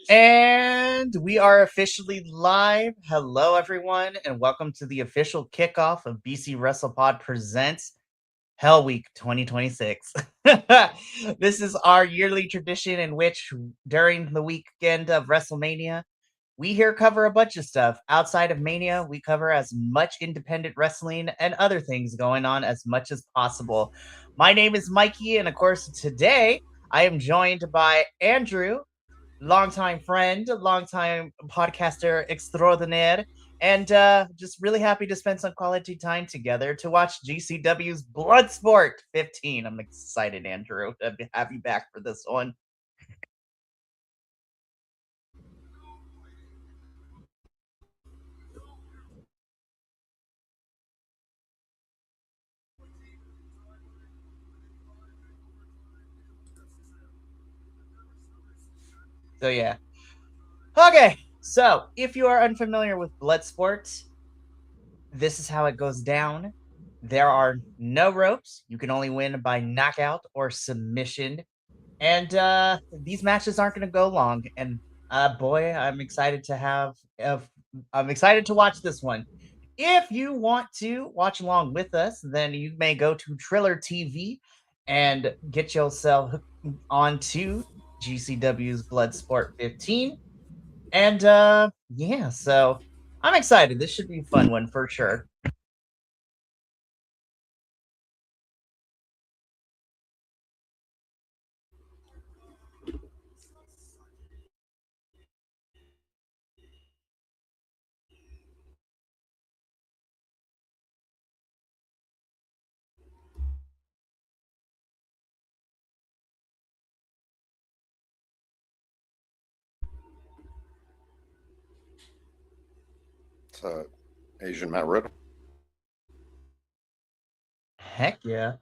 And we are officially live. Hello, everyone, and welcome to the official kickoff of BC WrestlePod Presents Hell Week 2026. This is our yearly tradition in which, during the weekend of WrestleMania, we here cover a bunch of stuff. Outside of Mania, we cover as much independent wrestling and other things going on as much as possible. My name is Mikey, and of course, today I am joined by Andrew, longtime friend, longtime podcaster extraordinaire, and just really happy to spend some quality time together to watch GCW's Bloodsport 15. I'm excited, Andrew, to have you back for this one. So yeah. Okay, so if you are unfamiliar with Bloodsport, this is how it goes down. There are no ropes. You can only win by knockout or submission. And these matches aren't going to go long. And boy, I'm excited to I'm excited to watch this one. If you want to watch along with us, then you may go to Triller TV and get yourself onto GCW's Bloodsport 15. And yeah, so I'm excited. This should be a fun one for sure. It's Asian Matt Riddle. Heck yeah.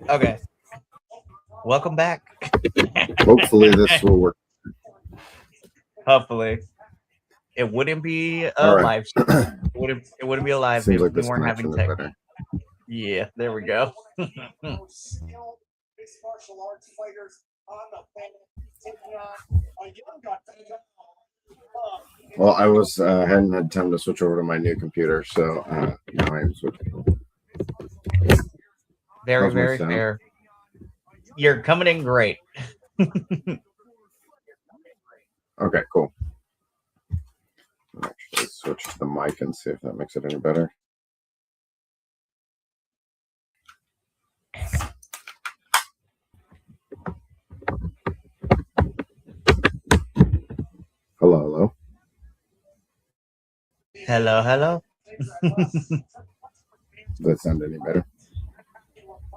Okay. Welcome back. Hopefully this will work. Hopefully. It wouldn't be All a right. live. It wouldn't be a live Seems if like we this weren't having connection is tech. better. Yeah, there we go. Well, I hadn't had time to switch over to my new computer, so now I am switching. Very, How's my very sound? fair. You're coming in great. Okay, cool. I'll actually switch to the mic and see if that makes it any better. Hello. Hello, hello. Does that sound any better?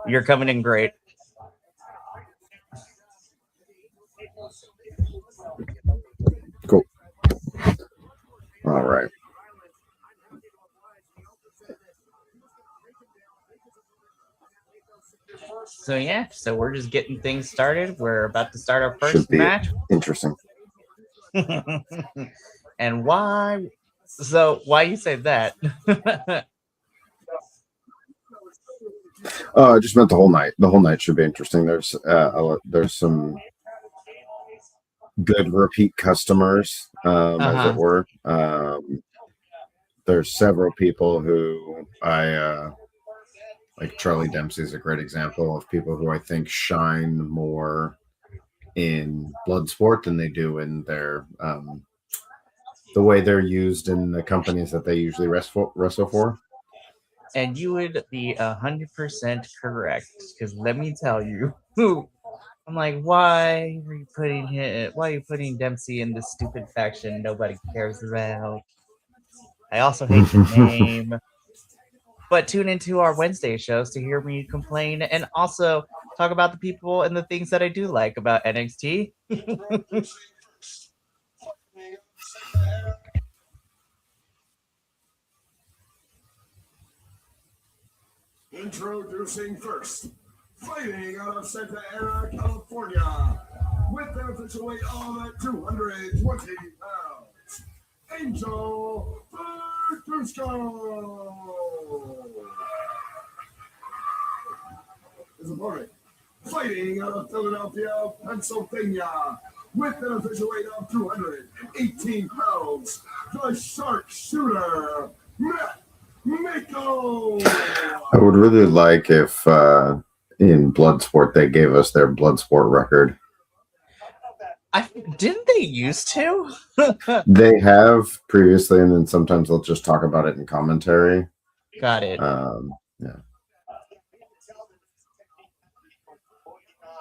You're coming in great. Cool. All right. So yeah, so we're just getting things started. We're about to start our Should first be match. interesting. And why? So why you say that? I just meant the whole night. The whole night should be interesting. There's some good repeat customers, as it were. There's several people who I like. Charlie Dempsey is a great example of people who I think shine more in Bloodsport than they do in their the way they're used in the companies that they usually wrestle for. And you would be 100% correct, because let me tell you, I'm like, why are you putting him? Why are you putting Dempsey in this stupid faction nobody cares about? I also hate the name. But tune into our Wednesday shows to hear me complain and also talk about the people and the things that I do like about NXT. Introducing first, fighting out of Santa Ana, California, with an official weight of 220 pounds, Angel Bertusco. His opponent, fighting out of Philadelphia, Pennsylvania, with an official weight of 218 pounds, the sharpshooter, Matt Mako. I would really like if in Bloodsport they gave us their Bloodsport record. Didn't they used to? They have previously, and then sometimes they'll just talk about it in commentary. Got it. Yeah.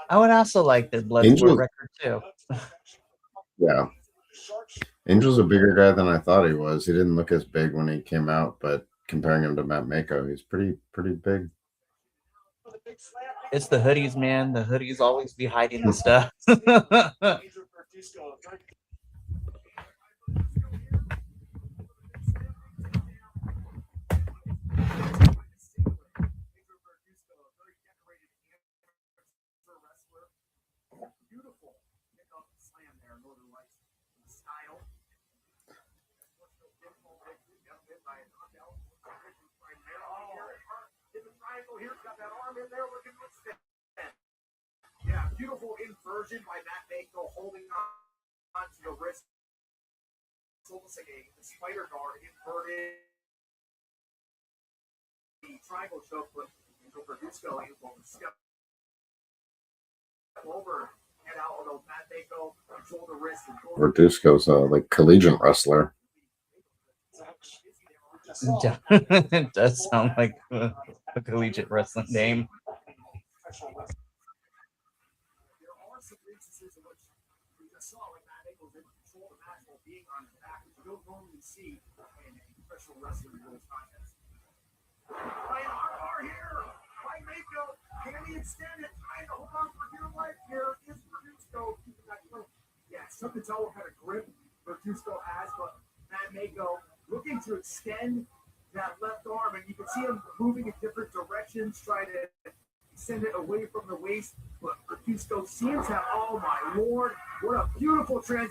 I would also like their Bloodsport Angel, record too. yeah. Angel's a bigger guy than I thought he was. He didn't look as big when he came out, but comparing him to Matt Mako, he's pretty big. It's the hoodies, man. The hoodies always be hiding the stuff. Yeah, beautiful inversion by Matt Mako, holding on to the wrist. It's almost like a spider guard inverted. The triangle choke, but Angel Bertusco able to step over, head out, although Matt Mako controlled the wrist. Bertusco's a like collegiate wrestler. It does sound like a collegiate wrestling name. See in a professional wrestling rules contest. Right armbar here by Mako. Can he extend it? Trying to hold on for dear life here is Bertusco. Yeah, it's tough to tell what kind of grip Bertusco has, but Matt Mako looking to extend that left arm, and you can see him moving in different directions, trying to send it away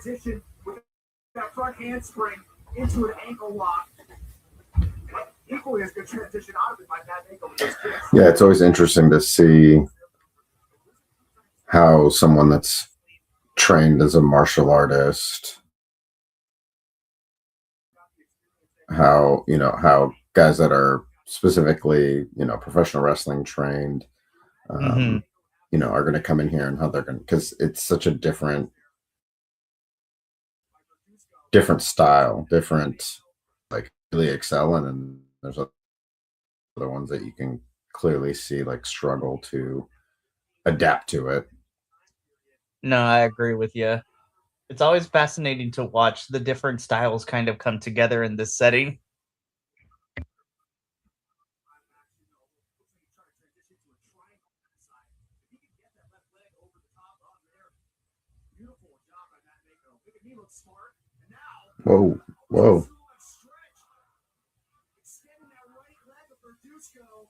transition with that front handspring into an ankle lock. Equally as good transition out of it by Matt Mako with those kicks. Yeah, it's always interesting to see how someone that's trained as a martial artist, how guys that are specifically professional wrestling trained, Mhm. are going to come in here and how they're going to, because it's such a different style, different, like really excel in, and there's other ones that you can clearly see like struggle to adapt to it. No, I agree with you. It's always fascinating to watch the different styles kind of come together in this setting. Whoa, whoa. Extending that right leg of Verduzco.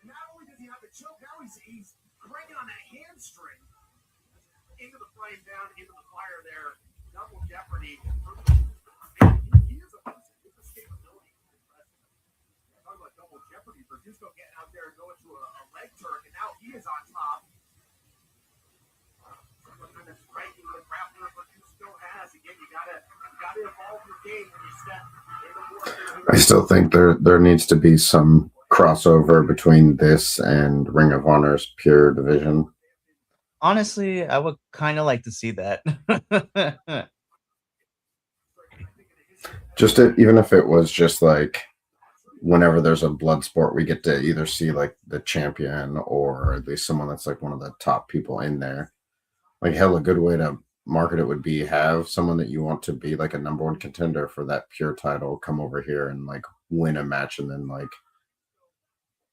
And not only does he have the choke, now he's cranking on that hamstring. Into the frame down, into the fire there. Double jeopardy. He is a person. His escapability is impressive. Talking about double jeopardy. Verduzco getting out there and going to a leg turn, and now he is on top. What kind of striking the grappler Verduzco has. Again, you gotta evolve your game when you step into more. I still think there needs to be some crossover between this and Ring of Honor's pure division. Honestly, I would kind of like to see that. Even if it was just like whenever there's a blood sport, we get to either see like the champion or at least someone that's like one of the top people in there. Like hell, a good way to market it would be have someone that you want to be like a number one contender for that pure title come over here and like win a match, and then like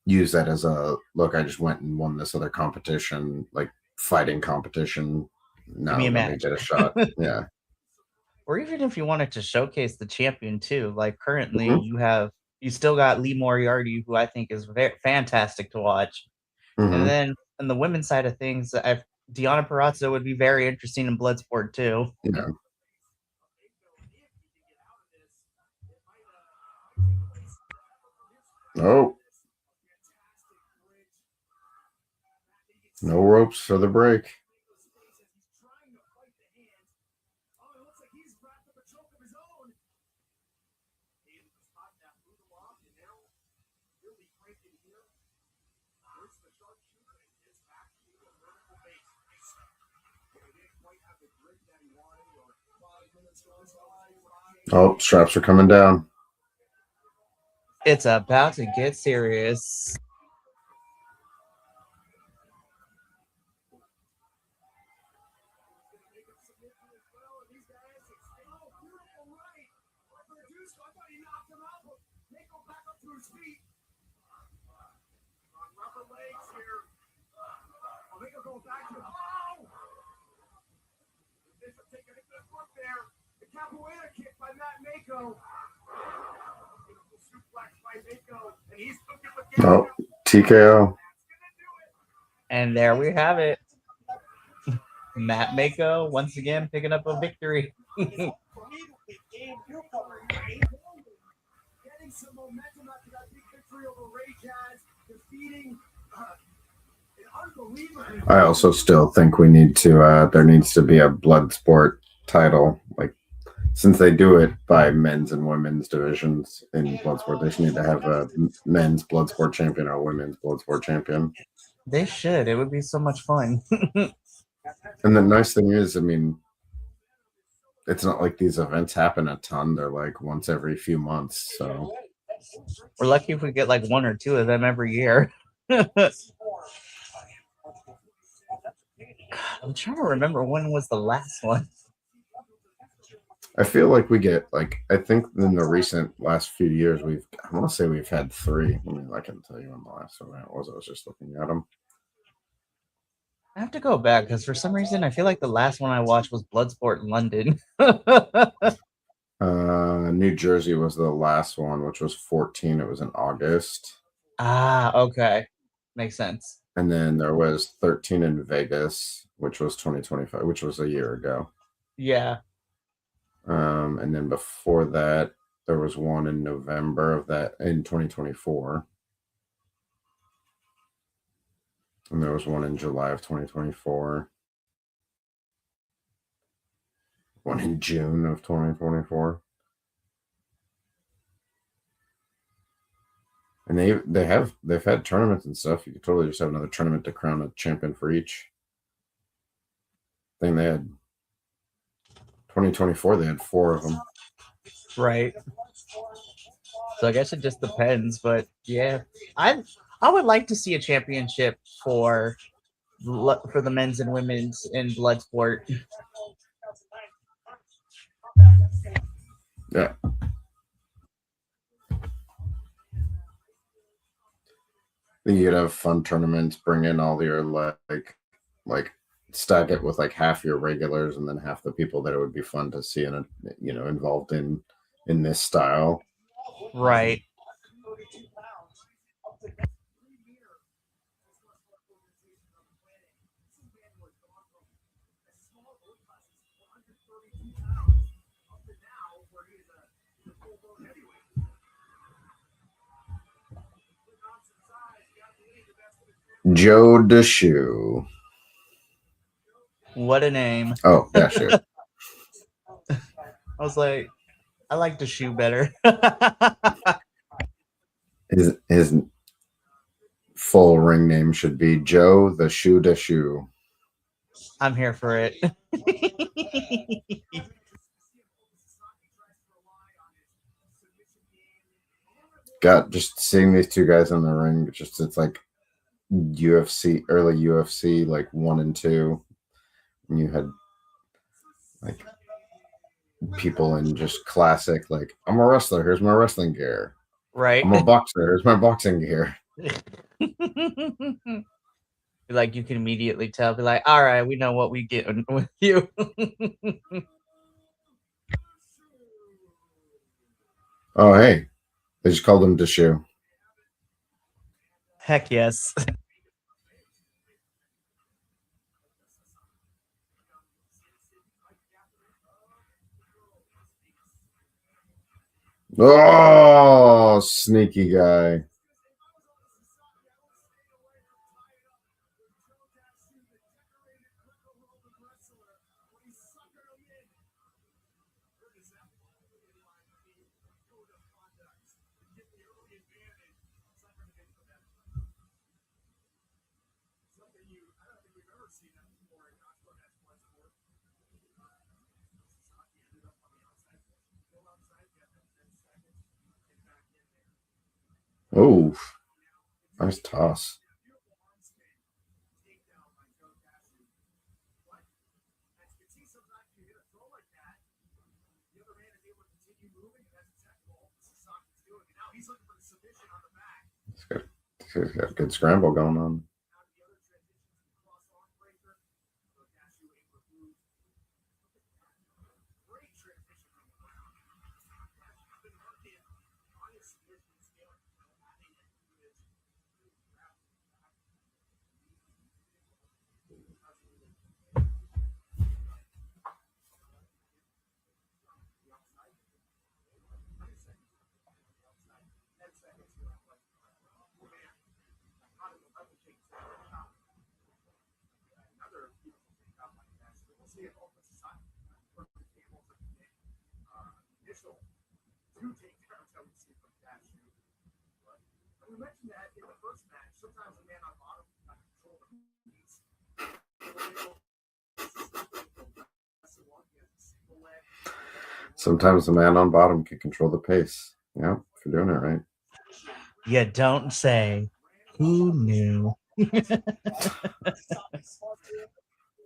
use that as a look. I just went and won this other competition, like fighting competition. Now me a let me match. get a shot. Yeah. Or even if you wanted to showcase the champion too, like currently Mhm. you still got Lee Moriarty, who I think is fantastic to watch. And Mm-hmm. then on the women's side of things, Deonna Purrazzo would be very interesting in Bloodsport too. Yeah. Oh, no ropes for the break. Oh, straps are coming down. It's about to get serious. The capoeira kick by Matt Mako. Suplex by Mako, and he's looking again. Oh, TKO. And there we have it. Matt Mako once again picking up a victory. Getting some momentum after that big victory over Ray Jazz, defeating an unbelievable. I also still think we need to. There needs to be a blood sport title, like since they do it by men's and women's divisions in Bloodsport, they should need to have a men's Bloodsport champion or a women's Bloodsport champion. They should. It would be so much fun. And the nice thing is, I mean, it's not like these events happen a ton. They're like once every few months. So we're lucky if we get like one or two of them every year. I'm trying to remember when was the last one. I feel like we get like I think in the recent last few years I want to say we've had 3. I mean, I can tell you when the last event was. I was just looking at them. I have to go back because for some reason I feel like the last one I watched was Bloodsport in London. New Jersey was the last one, which was 14. It was in August. Okay. Makes sense. And then there was 13 in Vegas, which was 2025, which was a year ago. Yeah. And then before that, there was one in November of that in 2024. And there was one in July of 2024. One in June of 2024. And they've had tournaments and stuff. You could totally just have another tournament to crown a champion for each thing. They had 2024, they had 4 of them. Right. So I guess it just depends, but yeah, I would like to see a championship for the men's and women's in Bloodsport. Yeah. You could have fun tournaments, bring in all your like stack it with like half your regulars and then half the people that it would be fun to see in involved in this style. Right. Joe DeShoe. What a name. Oh, yeah, shoot. I was like, I like the shoe better. His full ring name should be Joe the Shoe DeShoe. I'm here for it. God, just seeing these two guys in the ring, it's like early UFC, like 1 and 2. And you had like people in just classic, like, I'm a wrestler, here's my wrestling gear. Right. I'm a boxer, here's my boxing gear. Like you can immediately tell, be like, all right, we know what we get with you. Oh, hey, they just called him DeShoe. Heck yes. Oh, sneaky guy. Oh, nice toss. He's got a good scramble going on. Sometimes the man on bottom can control the pace. Yeah, if you're doing it right. You don't say. Who knew?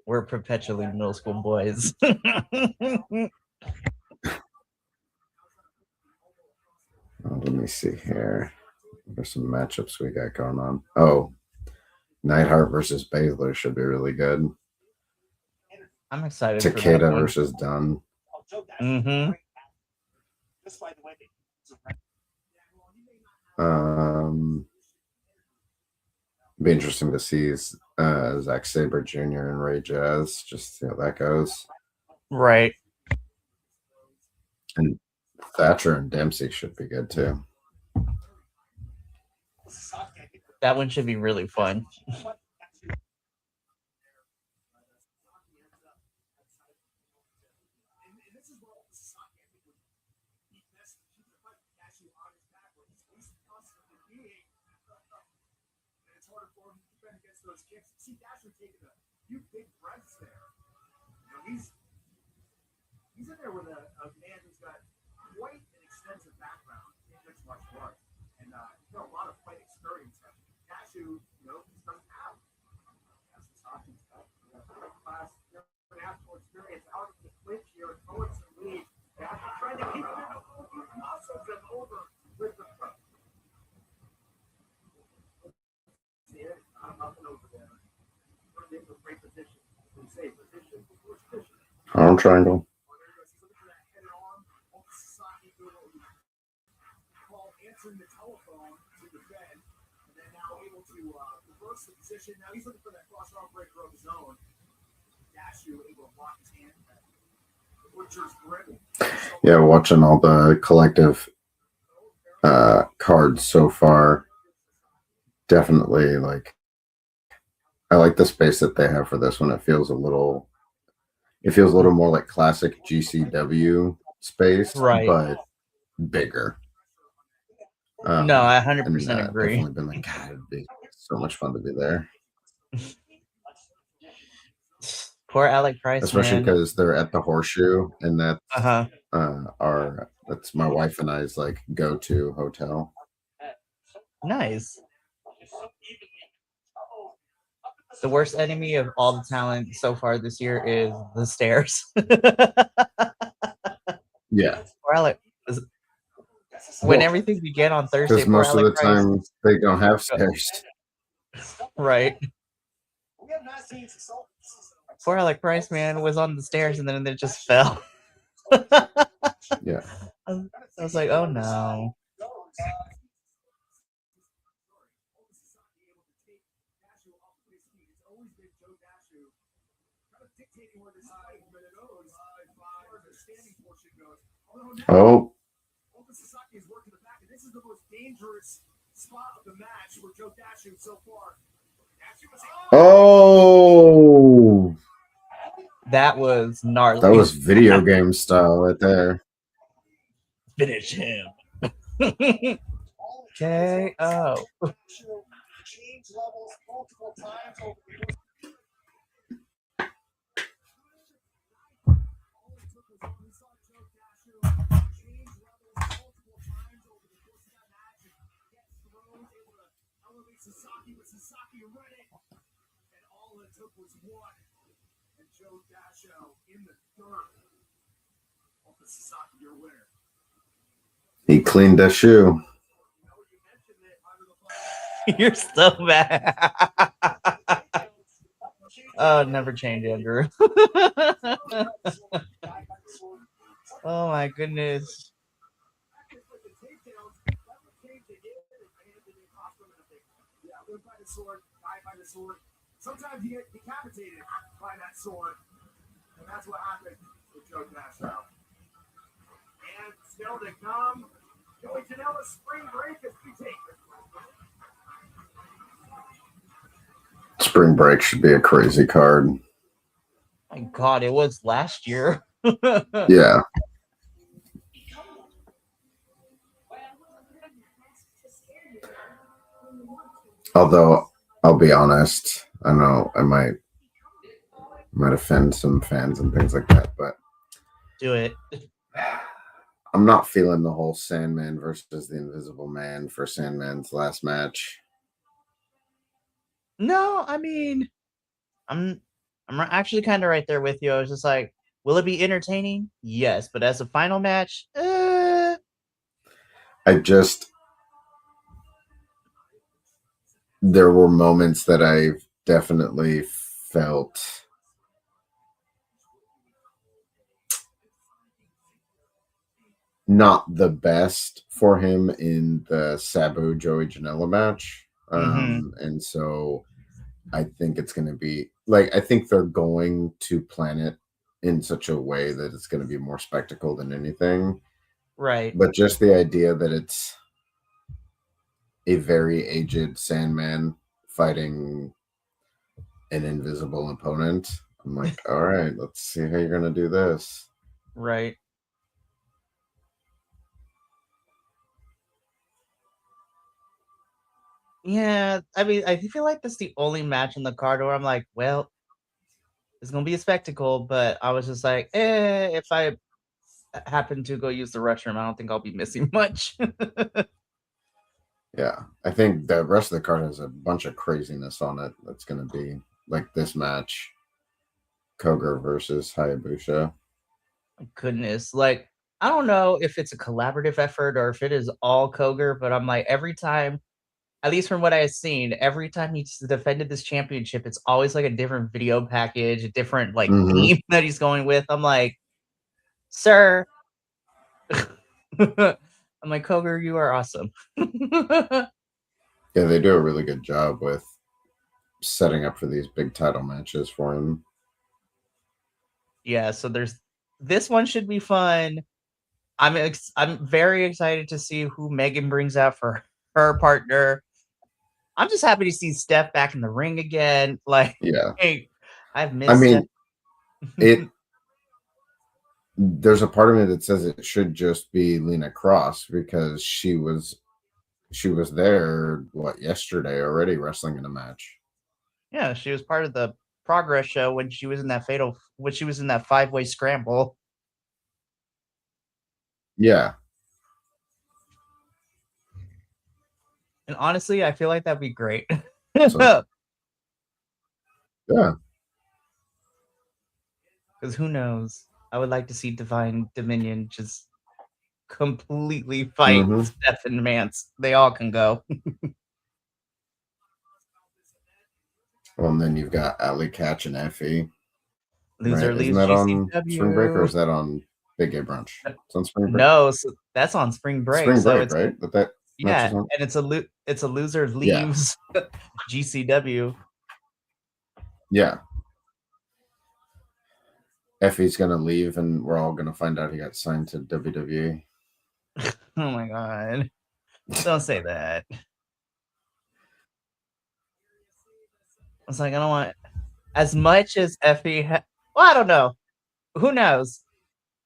We're perpetually middle school boys. Let me see here. There's some matchups we got going on. Oh, Neidhart versus Baszler should be really good. I'm excited. Takeda versus Dunn. Mm-hmm. Be interesting to see Zack Sabre Jr. and Ray Jazz. Just see how that goes. Right. And Thatcher and Dempsey should be good too. That one should be really fun. Those kicks. See Dasher taking a few big breaths there. You know, he's in there with a man who's got quite an extensive background in mixed martial arts and a lot of fight experience. Dasher, just doesn't have. That's what's talking about. Class, year and a half more experience out of the clinch here, going to lead. Dasher trying to keep him in the muscles him over with the front. See it? Up and over there. In a great position. Safe position. Arm triangle. Answering the telephone to defend, and then now able to reverse the position. Now he's looking for that cross arm breaker of his own. Dashu able to block his hand. Butcher's grip. Yeah, watching all the collective cards so far. Definitely, I like the space that they have for this one. It feels a little more like classic GCW space, Right. but bigger. No, I 100% agree. Definitely been like, God, it'd be so much fun to be there. Poor Alec Price, especially because they're at the Horseshoe, and that's that's my wife and I's like go-to hotel. Nice. The worst enemy of all the talent so far this year is the stairs. Yeah. Poor Alec. When everything began on Thursday, because most of the time they don't have stairs. Right. Poor Alec Price, man, was on the stairs and then it just fell. Yeah. I was like, oh no. Oh. Is working the back, and this is the most dangerous spot of the match for Joe Dashu so far. Oh, that was gnarly. That was video game style right there. Finish him. KO. Sasaki with Sasaki running, and all it took was one. And Joe Dasho in the third. Open Sasaki, your winner. He cleaned that shoe. You're so bad. Oh, never change, Andrew. Oh my goodness. Sword, died by the sword. Sometimes you get decapitated by that sword. And that's what happened with Joe Dasho. And still to come, Joey Janela's spring break as we take it. Spring break should be a crazy card. My God, it was last year. Yeah. Although, I'll be honest, I know I might offend some fans and things like that, but do it. I'm not feeling the whole Sandman versus the Invisible Man for Sandman's last match. No, I mean, I'm actually kind of right there with you. I was just like, will it be entertaining? Yes, but as a final match, there were moments that I definitely felt not the best for him in the Sabu Joey Janela match. And so I think it's going to be I think they're going to plan it in such a way that it's going to be more spectacle than anything. Right. But just the idea that it's a very aged Sandman fighting an invisible opponent, I'm like, all right, let's see how you're going to do this. Right. Yeah, I mean, I feel like that's the only match in the card where I'm like, well, it's gonna be a spectacle, but I was just like, if I happen to go use the restroom, I don't think I'll be missing much. Yeah, I think the rest of the card has a bunch of craziness on it. That's going to be like this match, Koger versus Hayabusa. Goodness, like I don't know if it's a collaborative effort or if it is all Koger, but I'm like every time, at least from what I've seen, every time he's defended this championship, it's always like a different video package, a different like theme that he's going with. I'm like, sir. I'm like, Koger, you are awesome. Yeah, they do a really good job with setting up for these big title matches for him. Yeah, so there's this one should be fun. I'm very excited to see who Megan brings out for her partner. I'm just happy to see Steph back in the ring again. Like, Yeah, hey, I've I missed mean, Steph. there's a part of me that says it should just be Lena Cross because she was there yesterday already wrestling in a match. Yeah, she was part of the Progress show when she was in that 5-way scramble. Yeah. And honestly, I feel like that'd be great. So, yeah. Because who knows? I would like to see Divine Dominion just completely fight Steph and Mance. They all can go. Well, and then you've got Ali Catch and Effie. Loser Right? leaves Isn't that GCW. on Spring Break or is that on Big Gay Brunch? It's on Spring Break. No, so that's on Spring Break. Spring so Break, it's, right? That yeah, match is on? and it's a loser leaves GCW. Yeah. Effie's gonna leave, and we're all gonna find out he got signed to WWE. Oh my god! Don't say that. I was like, I don't want as much as Effie. Well, I don't know. Who knows?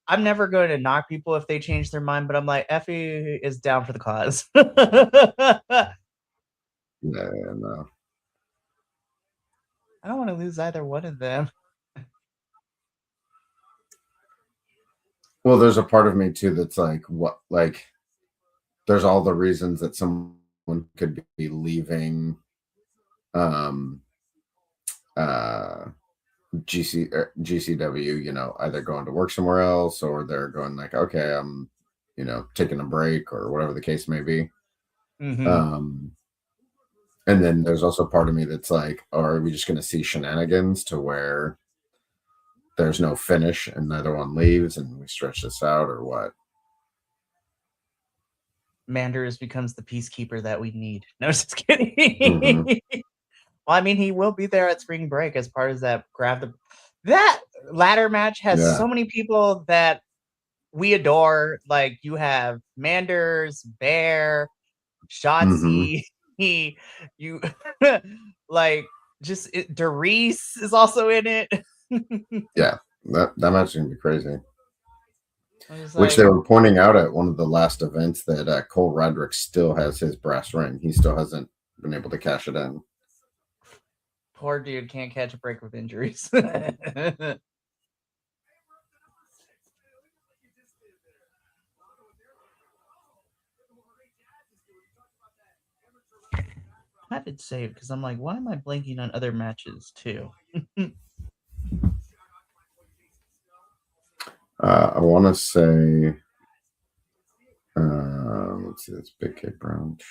I'm never going to knock people if they change their mind, but I'm like, Effie is down for the cause. Yeah, no. I don't want to lose either one of them. Well, there's a part of me too that's like, what? Like, there's all the reasons that someone could be leaving, GCW. You know, either going to work somewhere else or they're going like, okay, I'm, taking a break or whatever the case may be. And then there's also part of me that's like, oh, are we just going to see shenanigans to where there's no finish and neither one leaves and we stretch this out or what? Manders becomes the peacekeeper that we need. No, just kidding. Well, I mean, he will be there at Spring Break as part of that that ladder match has so many people that we adore. Like you have Manders, Bear, Shotzi, you like just Darice is also in it. Yeah, that match is gonna be crazy. like, Which they were pointing out at one of the last events that Cole Roderick still has his brass ring. He still hasn't been able to cash it in. Poor dude can't catch a break with injuries. I had it saved because I'm like, why am I blanking on other matches too? I want to say, let's see, that's Big Gay Brunch.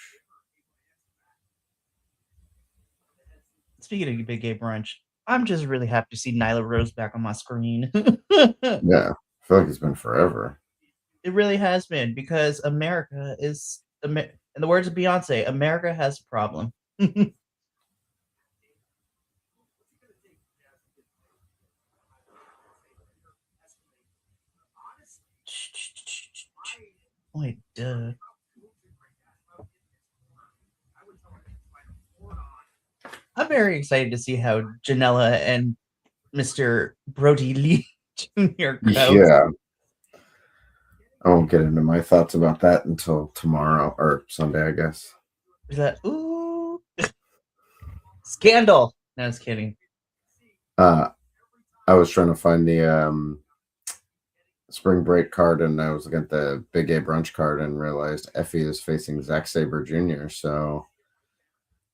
Speaking of Big Gay Brunch, I'm just really happy to see Nyla Rose back on my screen. Yeah, I feel like it's been forever. It really has been because America is, in the words of Beyonce, America has a problem. Boy, duh. I'm very excited to see how Janela and Mr. Brody Lee Jr. go. Yeah. I won't get into my thoughts about that until tomorrow or Sunday, I guess. Is that ooh scandal? No, I was kidding. I was trying to find the spring break card, and I was looking at the Big A brunch card and realized Effie is facing Zack Sabre Jr. So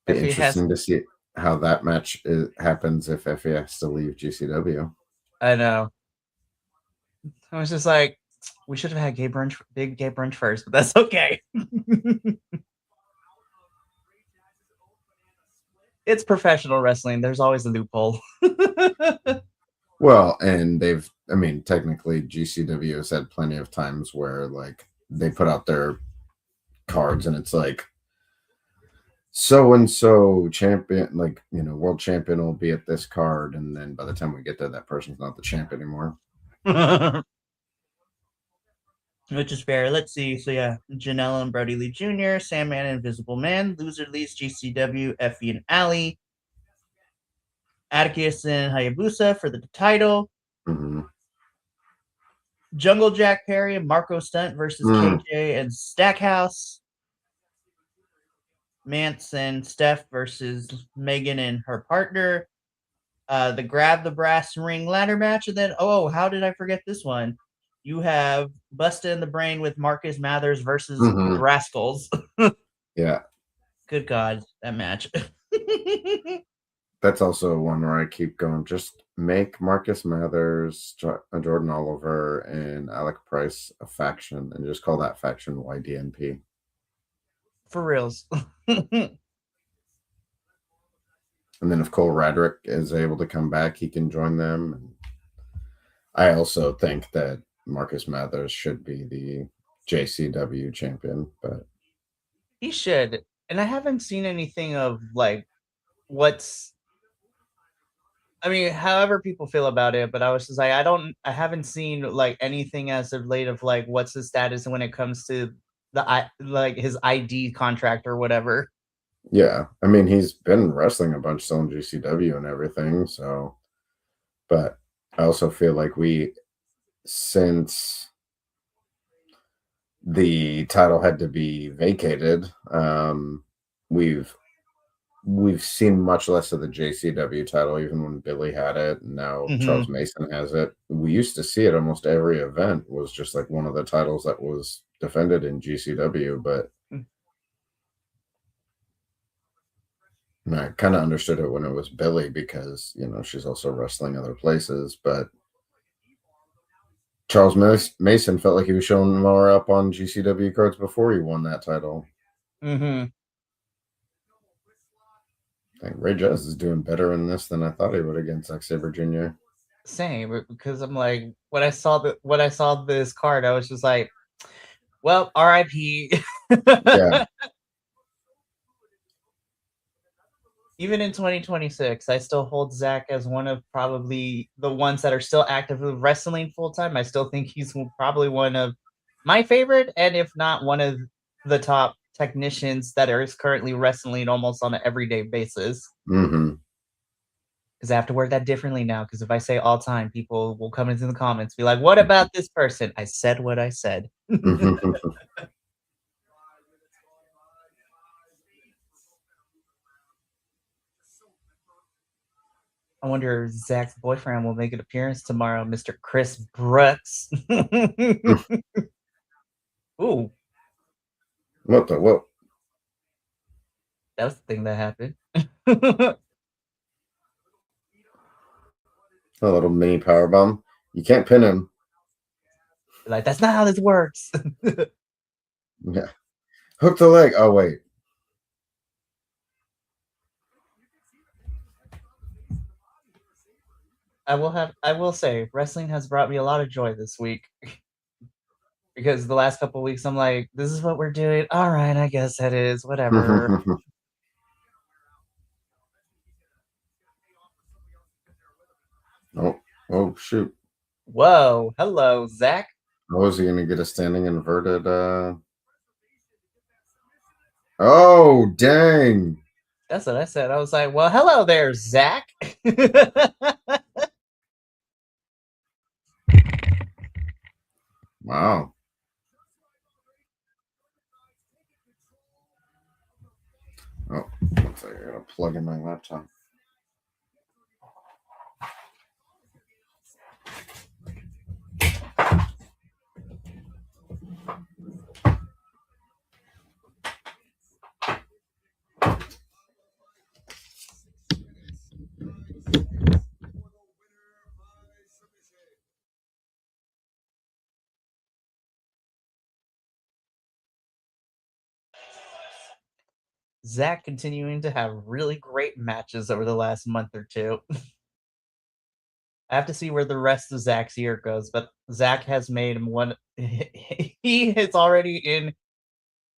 be Effie has, interesting to see how that match happens if Effie has to leave GCW. I know. I was just like, we should have had big gay brunch first, but that's okay. It's professional wrestling. There's always a loophole. Well, and technically GCW has had plenty of times where like they put out their cards and it's like so and so champion, like, world champion will be at this card, and then by the time we get there, that person's not the champ anymore. Which is fair. Let's see. So yeah, Janela and Brody Lee Jr., Sandman and Invisible Man, Loser leaves GCW, Effie and Allie, Atticus and Hayabusa for the title. Mm-hmm. Jungle Jack Perry and Marco Stunt versus KJ and Stackhouse. Mance and Steph versus Megan and her partner. The Grab the Brass Ring ladder match. And then, how did I forget this one? You have Busted in the Brain with Marcus Mathers versus the Rascals. Yeah. Good God, that match. That's also one where I keep going, just make Marcus Mathers, Jordan Oliver, and Alec Price a faction, and just call that faction YDNP. For reals. And then if Cole Radrick is able to come back, he can join them. And I also think that Marcus Mathers should be the JCW champion, but he should. And I haven't seen anything of like however people feel about it, but I was just like, I haven't seen like anything as of late of like what's the status when it comes to his ID contract or whatever. Yeah, I mean, he's been wrestling a bunch still in GCW and everything, so, but I also feel like since the title had to be vacated, we've seen much less of the JCW title, even when Billy had it, and now Charles Mason has it. We used to see it almost every event was just like one of the titles that was defended in GCW, but and I kind of understood it when it was Billy because, she's also wrestling other places, but Charles Mason felt like he was showing more up on GCW cards before he won that title. Mm-hmm. I think Ray Jazz is doing better in this than I thought he would against Zack Sabre Jr. Same, because I'm like, when I saw this card, I was just like, well, R.I.P. Yeah. Even in 2026, I still hold Zach as one of probably the ones that are still actively wrestling full time. I still think he's probably one of my favorite, and if not one of the top technicians that is currently wrestling almost on an everyday basis. Mm-hmm. Because I have to word that differently now. Because if I say all time, people will come into the comments, be like, "What about this person?" I said what I said. I wonder if Zach's boyfriend will make an appearance tomorrow, Mr. Chris Brooks. Ooh. What? That was the thing that happened. A little mini power bomb. You can't pin him. Like, that's not how this works. Yeah. Hook the leg. Oh, wait. I will say, wrestling has brought me a lot of joy this week. Because the last couple of weeks, I'm like, this is what we're doing. All right, I guess that is. Whatever. Oh, shoot. Whoa. Hello, Zach. Oh, is he going to get a standing inverted? Oh, dang. That's what I said. I was like, well, hello there, Zach. Wow. Oh, one second. I got to plug in my laptop. Zach continuing to have really great matches over the last month or two. I have to see where the rest of Zach's year goes, but Zach has made him one. He is already in.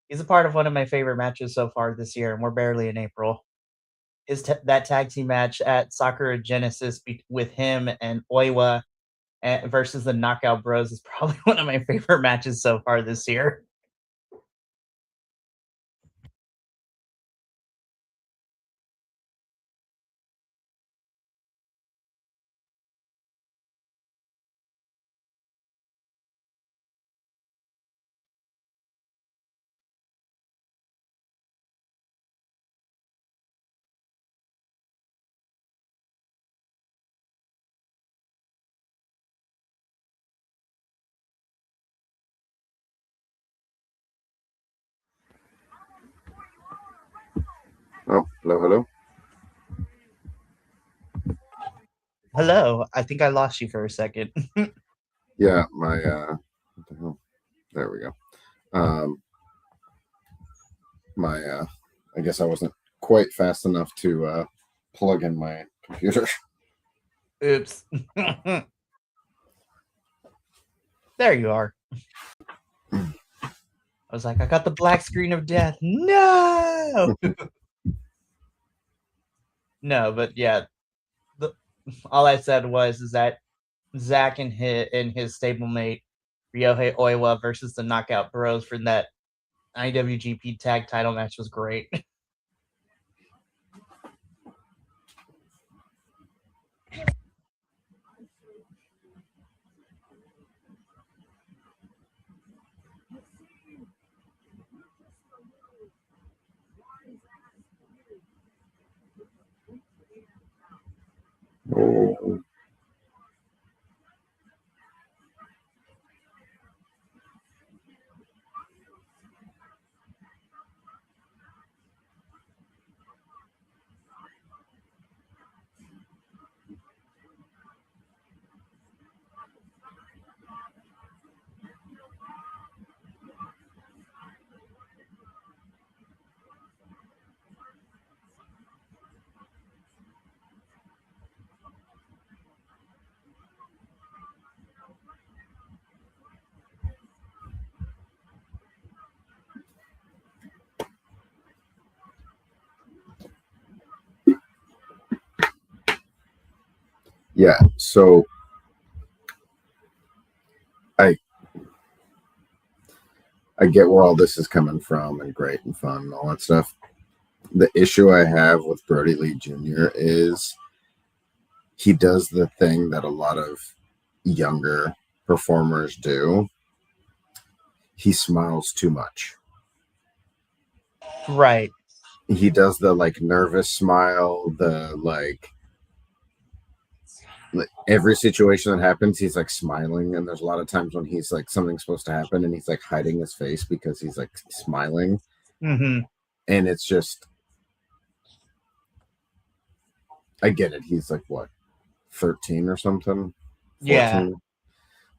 He's a part of one of my favorite matches so far this year, and we're barely in April. That tag team match at Sakura Genesis with him and Oiwa versus the Knockout Bros is probably one of my favorite matches so far this year. Oh, hello. Hello, I think I lost you for a second. Yeah, my what the hell? There we go. My I guess I wasn't quite fast enough to plug in my computer. Oops. There you are. I was like, I got the black screen of death. No. No, but yeah, all I said was is that Zach and his stablemate Ryohei Oiwa versus the Knockout Bros for that IWGP Tag Title match was great. Oh. Yeah, so I I get where all this is coming from and great and fun and all that stuff. The issue I have with Brody Lee Jr. is he does the thing that a lot of younger performers do. He smiles too much. Right. He does the like nervous smile, the like every situation that happens, he's like smiling. And there's a lot of times when he's like something's supposed to happen and he's like hiding his face because he's like smiling. Mm-hmm. And it's just, I get it. He's like, what, 13 or something? 14? Yeah.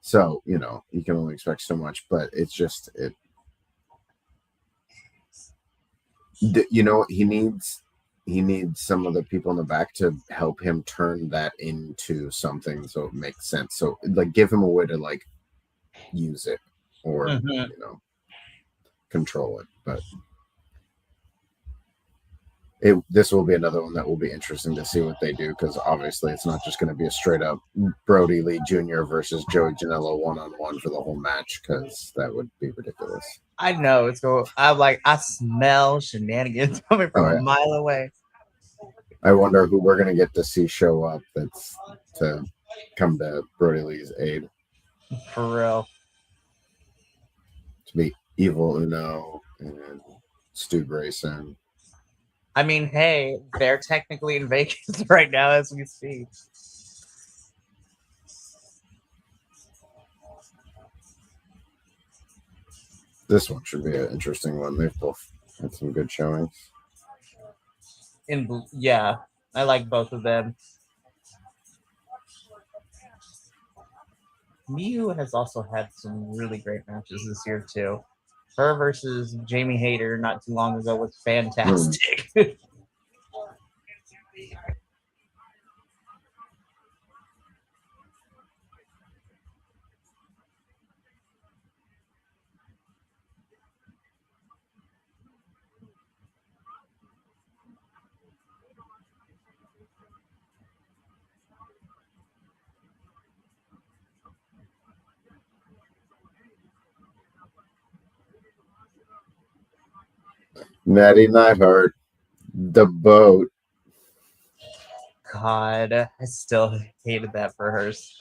So, you know, you can only expect so much, but it's just, you know, he needs some of the people in the back to help him turn that into something so it makes sense. So like give him a way to like use it or you know control it. But This will be another one that will be interesting to see what they do, because obviously it's not just going to be a straight up Brody Lee Jr. versus Joey Janela 1-on-1 for the whole match, because that would be ridiculous. I know it's going. I smell shenanigans coming from a mile away. I wonder who we're going to get to see show up that's to come to Brody Lee's aid. For real. To be Evil Uno and Stu Grayson. I mean, hey, they're technically in Vegas right now as we speak. This one should be an interesting one. They've both had some good showings. Yeah, I like both of them. Miu has also had some really great matches this year too. Her versus Jamie Hayter not too long ago was fantastic. Natty Neidhart, the boat. God, I still hated that for hers.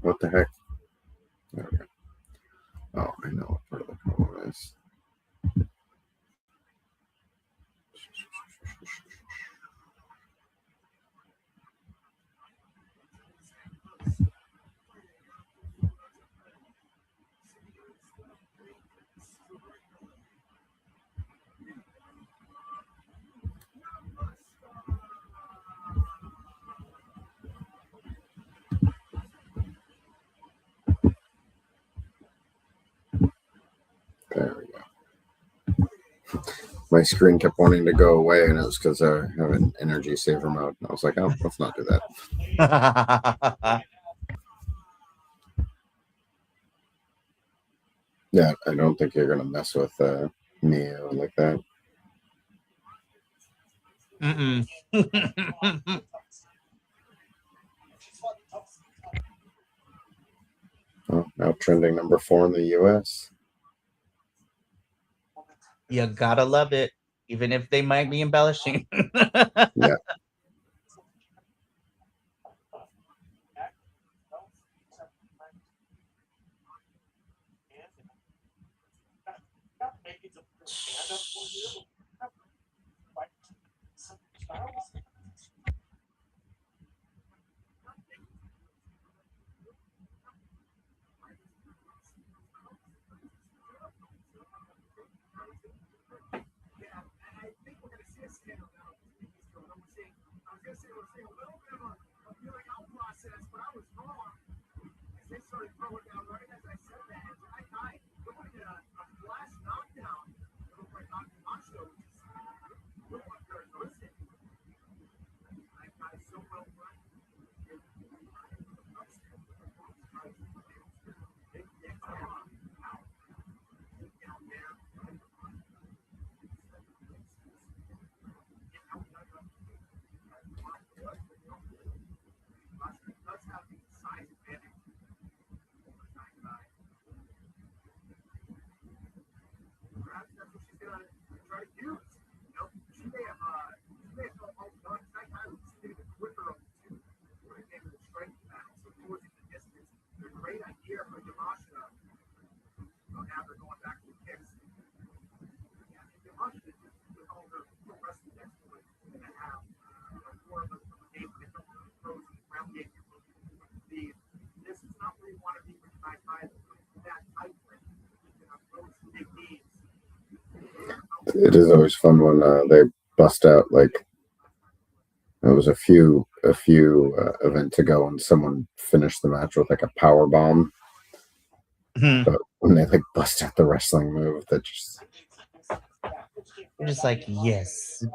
What the heck? There we go. Oh, I know what part of the promo is. There we go. My screen kept wanting to go away, and it was because I have an energy saver mode. And I was like, oh, let's not do that. Yeah, I don't think you're going to mess with Neo like that. Mm-mm. Oh, now trending number 4 in the U.S. You gotta love it, even if they might be embellishing. Yeah. It is always fun when they bust out, like there was a few events ago and someone finished the match with like a power bomb. But when they like bust out the wrestling move, that just You're just like, yes.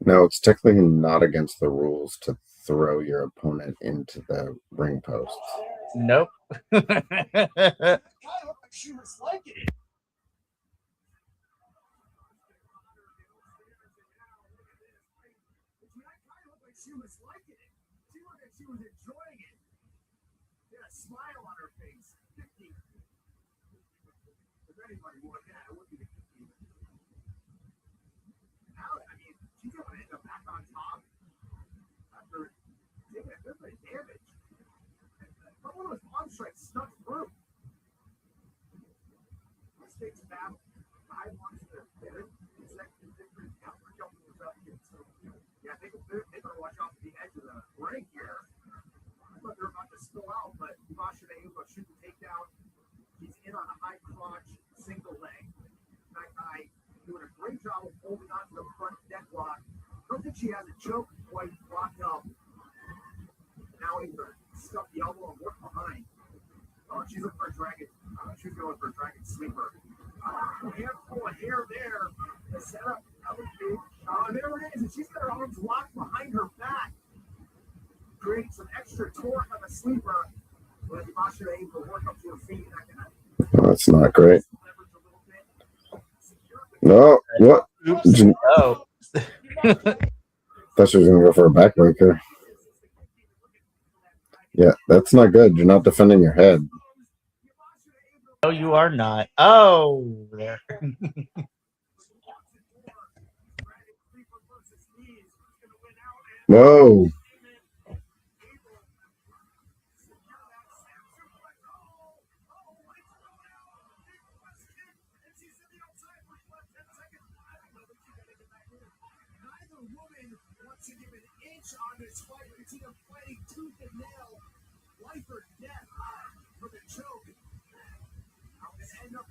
no, it's technically not against the rules to throw your opponent into the ring posts. Nope. She was liking it. She was liking it. She looked like she was enjoying it. She had a smile on her face. 50. If anybody would, yeah, it would be the 50. Now, I mean, she's going to end up back on top after taking a good bit of damage. But one of those arm strikes snuck through. This takes battle. I want to get it. Second, different counter jumping was up here. So, yeah, they better watch out for the edge of the ring here. I thought they were about to spill out, but Masha able to shoot the takedown. He's in on a high crotch, single leg. That guy doing a great job of holding on to the front neck lock. I don't think she has a choke quite locked up. Now he's going to stuff the elbow and work behind. She's looking for a dragon. She's going for a dragon sleeper. Handful of hair there. The setup. There it is. And she's got her arms locked behind her back. Creating some extra torque on the sleeper. But Masha able to work up to her feet. Oh, that's not great. No, what? Oops. Oh. Thought she was going to go for a backbreaker. Yeah, that's not good. You're not defending your head. No, you are not. Oh, there. Whoa. To give an inch on this fight, you see them fighting tooth and nail, life or death for the choke. How can it end up?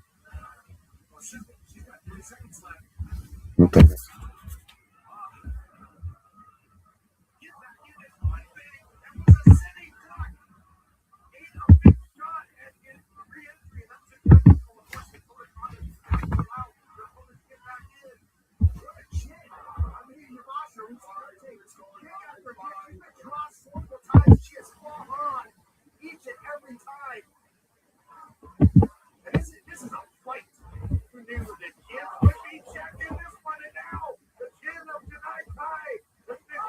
Well, she's got 30 seconds left. Okay. Get back in this fight, baby. That was a sitting duck. Ate a big shot and get re-entry. That's it. Wow, the opponents get back in. What a chin. I mean, Yamasa takes kick after kick. She's been crossed multiple times. She has fought on each and every time. And this is a fight. Who knew that Kim would be checked in this one and now? The Kim of Janai Kai. The big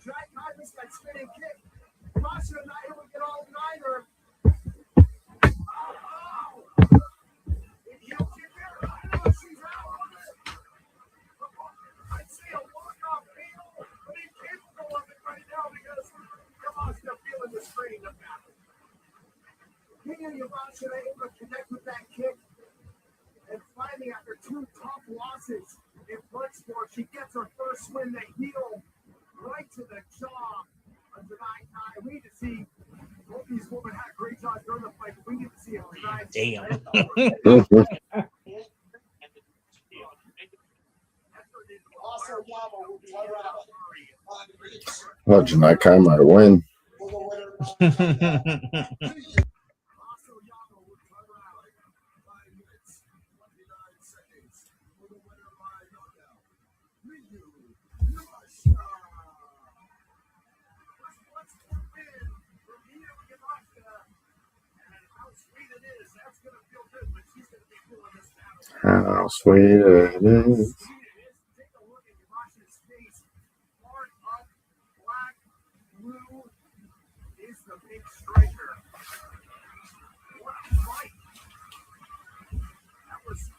Janai Kai missed that spinning kick. Yamasa not able to get all neither. She's out. I'd say a walk-off feel, but he can't go on it right now because Yamasa feeling the strain of battle. King and Yamasa able to connect with that kick. And finally, after two tough losses in Bloodsport, she gets her first win, the heel right to the jaw of Janai Kai. We need to see both these women had great jobs during the fight. We need to see if Janai Damn. Well, Janai Kai might win. How sweet it is. Take a look at Yamashita's face. Hard up, black, blue is the big striker. What a fight.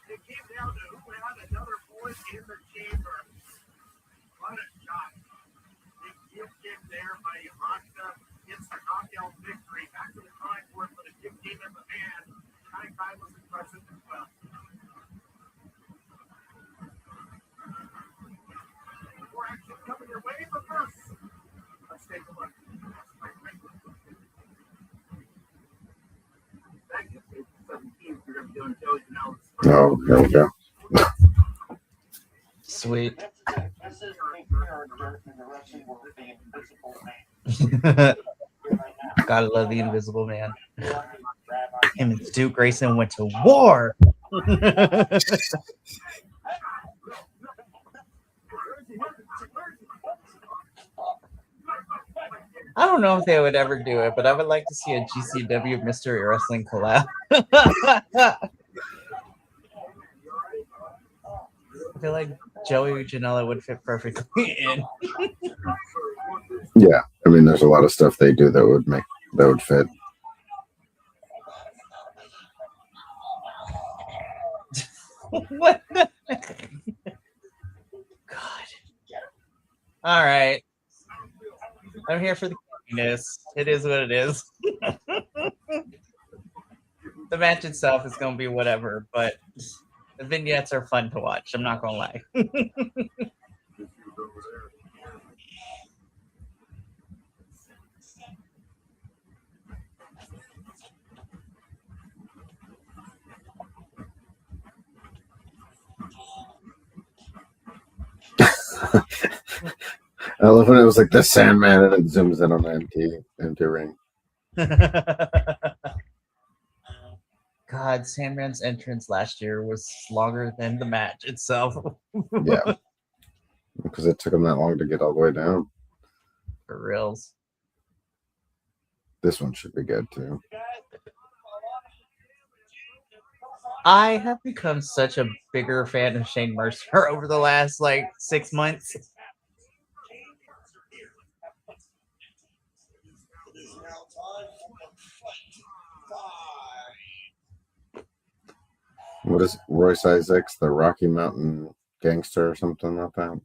It came down to who had another bullet in the chamber. What a shot. Big gift there by Yamashita. Gets the knockout victory. Back to the time for the 15th guy was impressive as well. More action coming your way, but first, let's take a look. That gets me to 17. We're going to be doing Joey's analysis. Oh, there we go. Sweet. Gotta love the Invisible Man. Him and Stu Grayson went to war. I don't know if they would ever do it, but I would like to see a GCW Mystery Wrestling collab. I feel like Joey Janela would fit perfectly in. Yeah, I mean, there's a lot of stuff they do that would fit. What the God. All right. I'm here for the campiness. It is what it is. The match itself is going to be whatever, but the vignettes are fun to watch. I'm not going to lie. I love when it was like the Sandman and it zooms in on the empty ring. God, Sandman's entrance last year was longer than the match itself. Yeah, because it took him that long to get all the way down. For reals. This one should be good too. I have become such a bigger fan of Shane Mercer over the last 6 months. What is Royce Isaacs, the Rocky Mountain Gangster or something like that?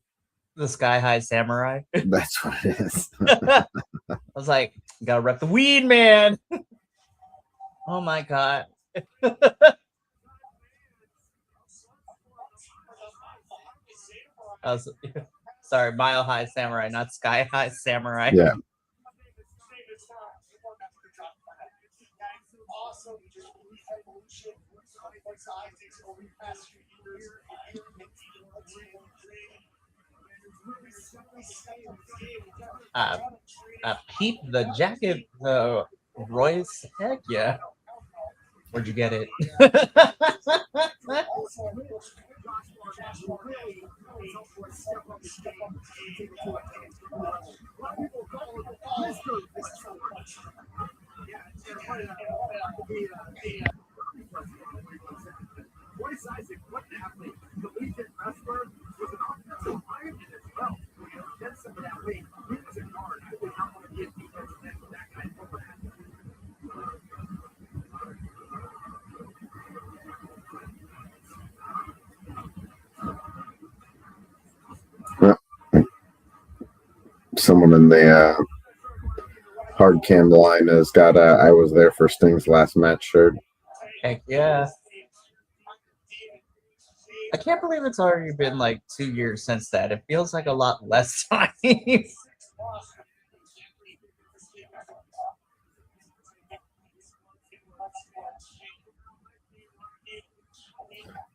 The Sky High Samurai. That's what it is. I was like, gotta rep the weed, man. Oh my God. Sorry, Mile High Samurai, not Sky High Samurai. Yeah. Peep the jacket, Royce. Heck yeah. Where'd you get it? Royce Isaac, what an athlete. The Legion wrestler was an offensive lineman as well. Get some of that weight. He was a guard. I would not want to be a defensive end with that guy over that. Someone in the hard cam line has got I was there for Sting's last match shirt. Heck yeah. I can't believe it's already been 2 years since that. It feels like a lot less time.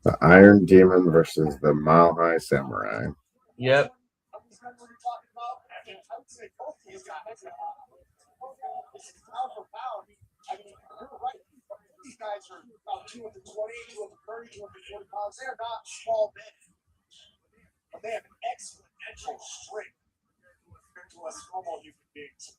The Iron Demon versus the Mile High Samurai. Yep. These guys are about 220, 230, 240 pounds. They're not small men, but they have an excellent mental strength compared to us normal human beings.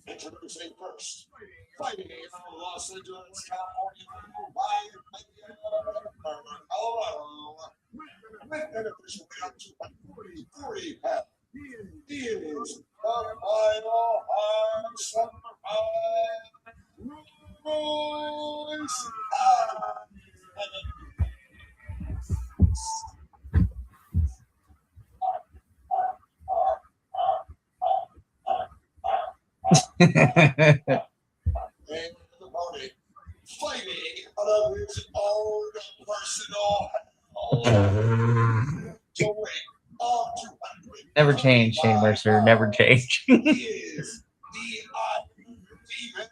Introducing first, fighting from Los Angeles, California, live from Colorado, with an official weight up to 40 pounds. He is the final hard samurai, Royce. And the opponent fighting out of his own personal to win all 200. Never change, Shane Mercer. Never change. He is the undefeated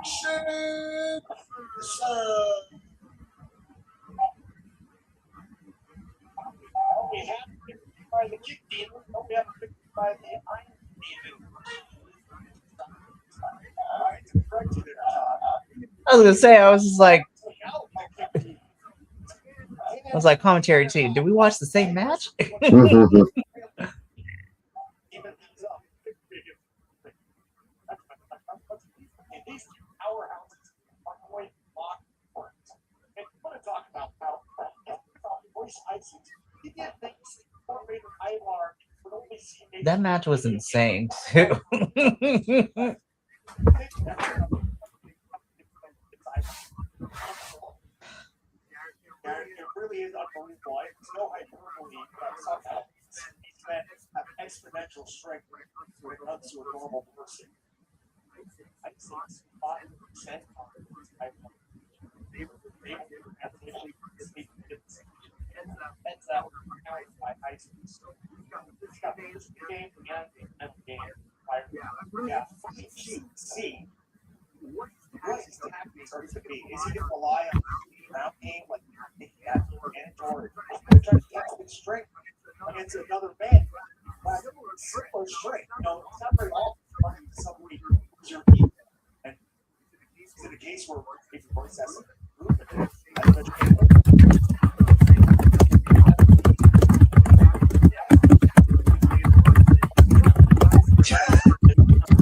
Shane Mercer. We have victory by the kick demon, but we have victory by the iron demon. I was gonna say, I was like commentary team. Did we watch the same match? These two powerhouses are going to lock horns. And I want to talk about how voice ISIS, he did things that Raven Ivar would only see. That match was insane too. It really is unbelievable. It's no hyperbole that somehow these men have exponential strength when it comes to a normal person. I think it's 5%. Heads out by ISIS. He's got this game and game. Yeah, see what his tactics are going to be. Is he going to rely on the ground game like that or trying to catch with strength against another man? Or strength. You know, it's not very often running somebody who's your beat. And is it a case where if your voice has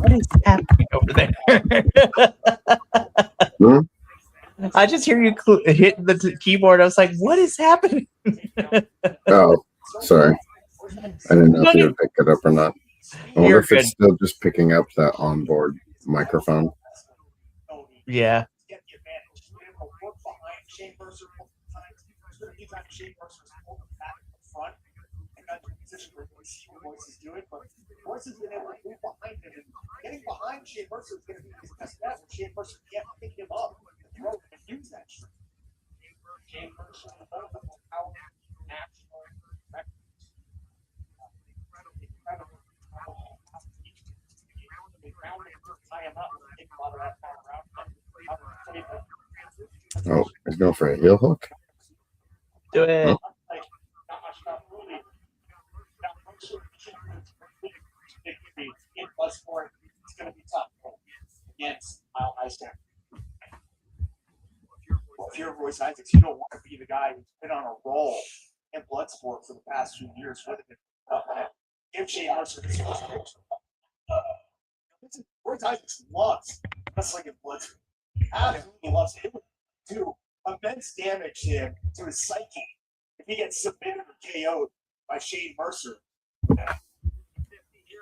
What is happening over there? I just hear you hitting the keyboard. I was like, what is happening? Oh, sorry. I didn't know if you would pick it up or not. I wonder if it's still just picking up that onboard microphone. Yeah. Voices been able to move behind him, and getting behind Shane Mercer is going to be his best bet. Shane Mercer can't pick him up and throw and use that strength. Shane Mercer is multiple power national records. Incredible. Tie him up and take a lot of that power out. Oh, he's going for a heel hook. Do it. Oh. In Bloodsport, it's going to be tough against Iceland. Well, if you're Royce Isaacs, you don't want to be the guy who's been on a roll in Bloodsport for the past few years. Give Shane Mercer this first picture. Royce Isaacs loves wrestling in Bloodsport. Absolutely loves it. It would do immense damage to him, to his psyche, if he gets submitted or KO'd by Shane Mercer.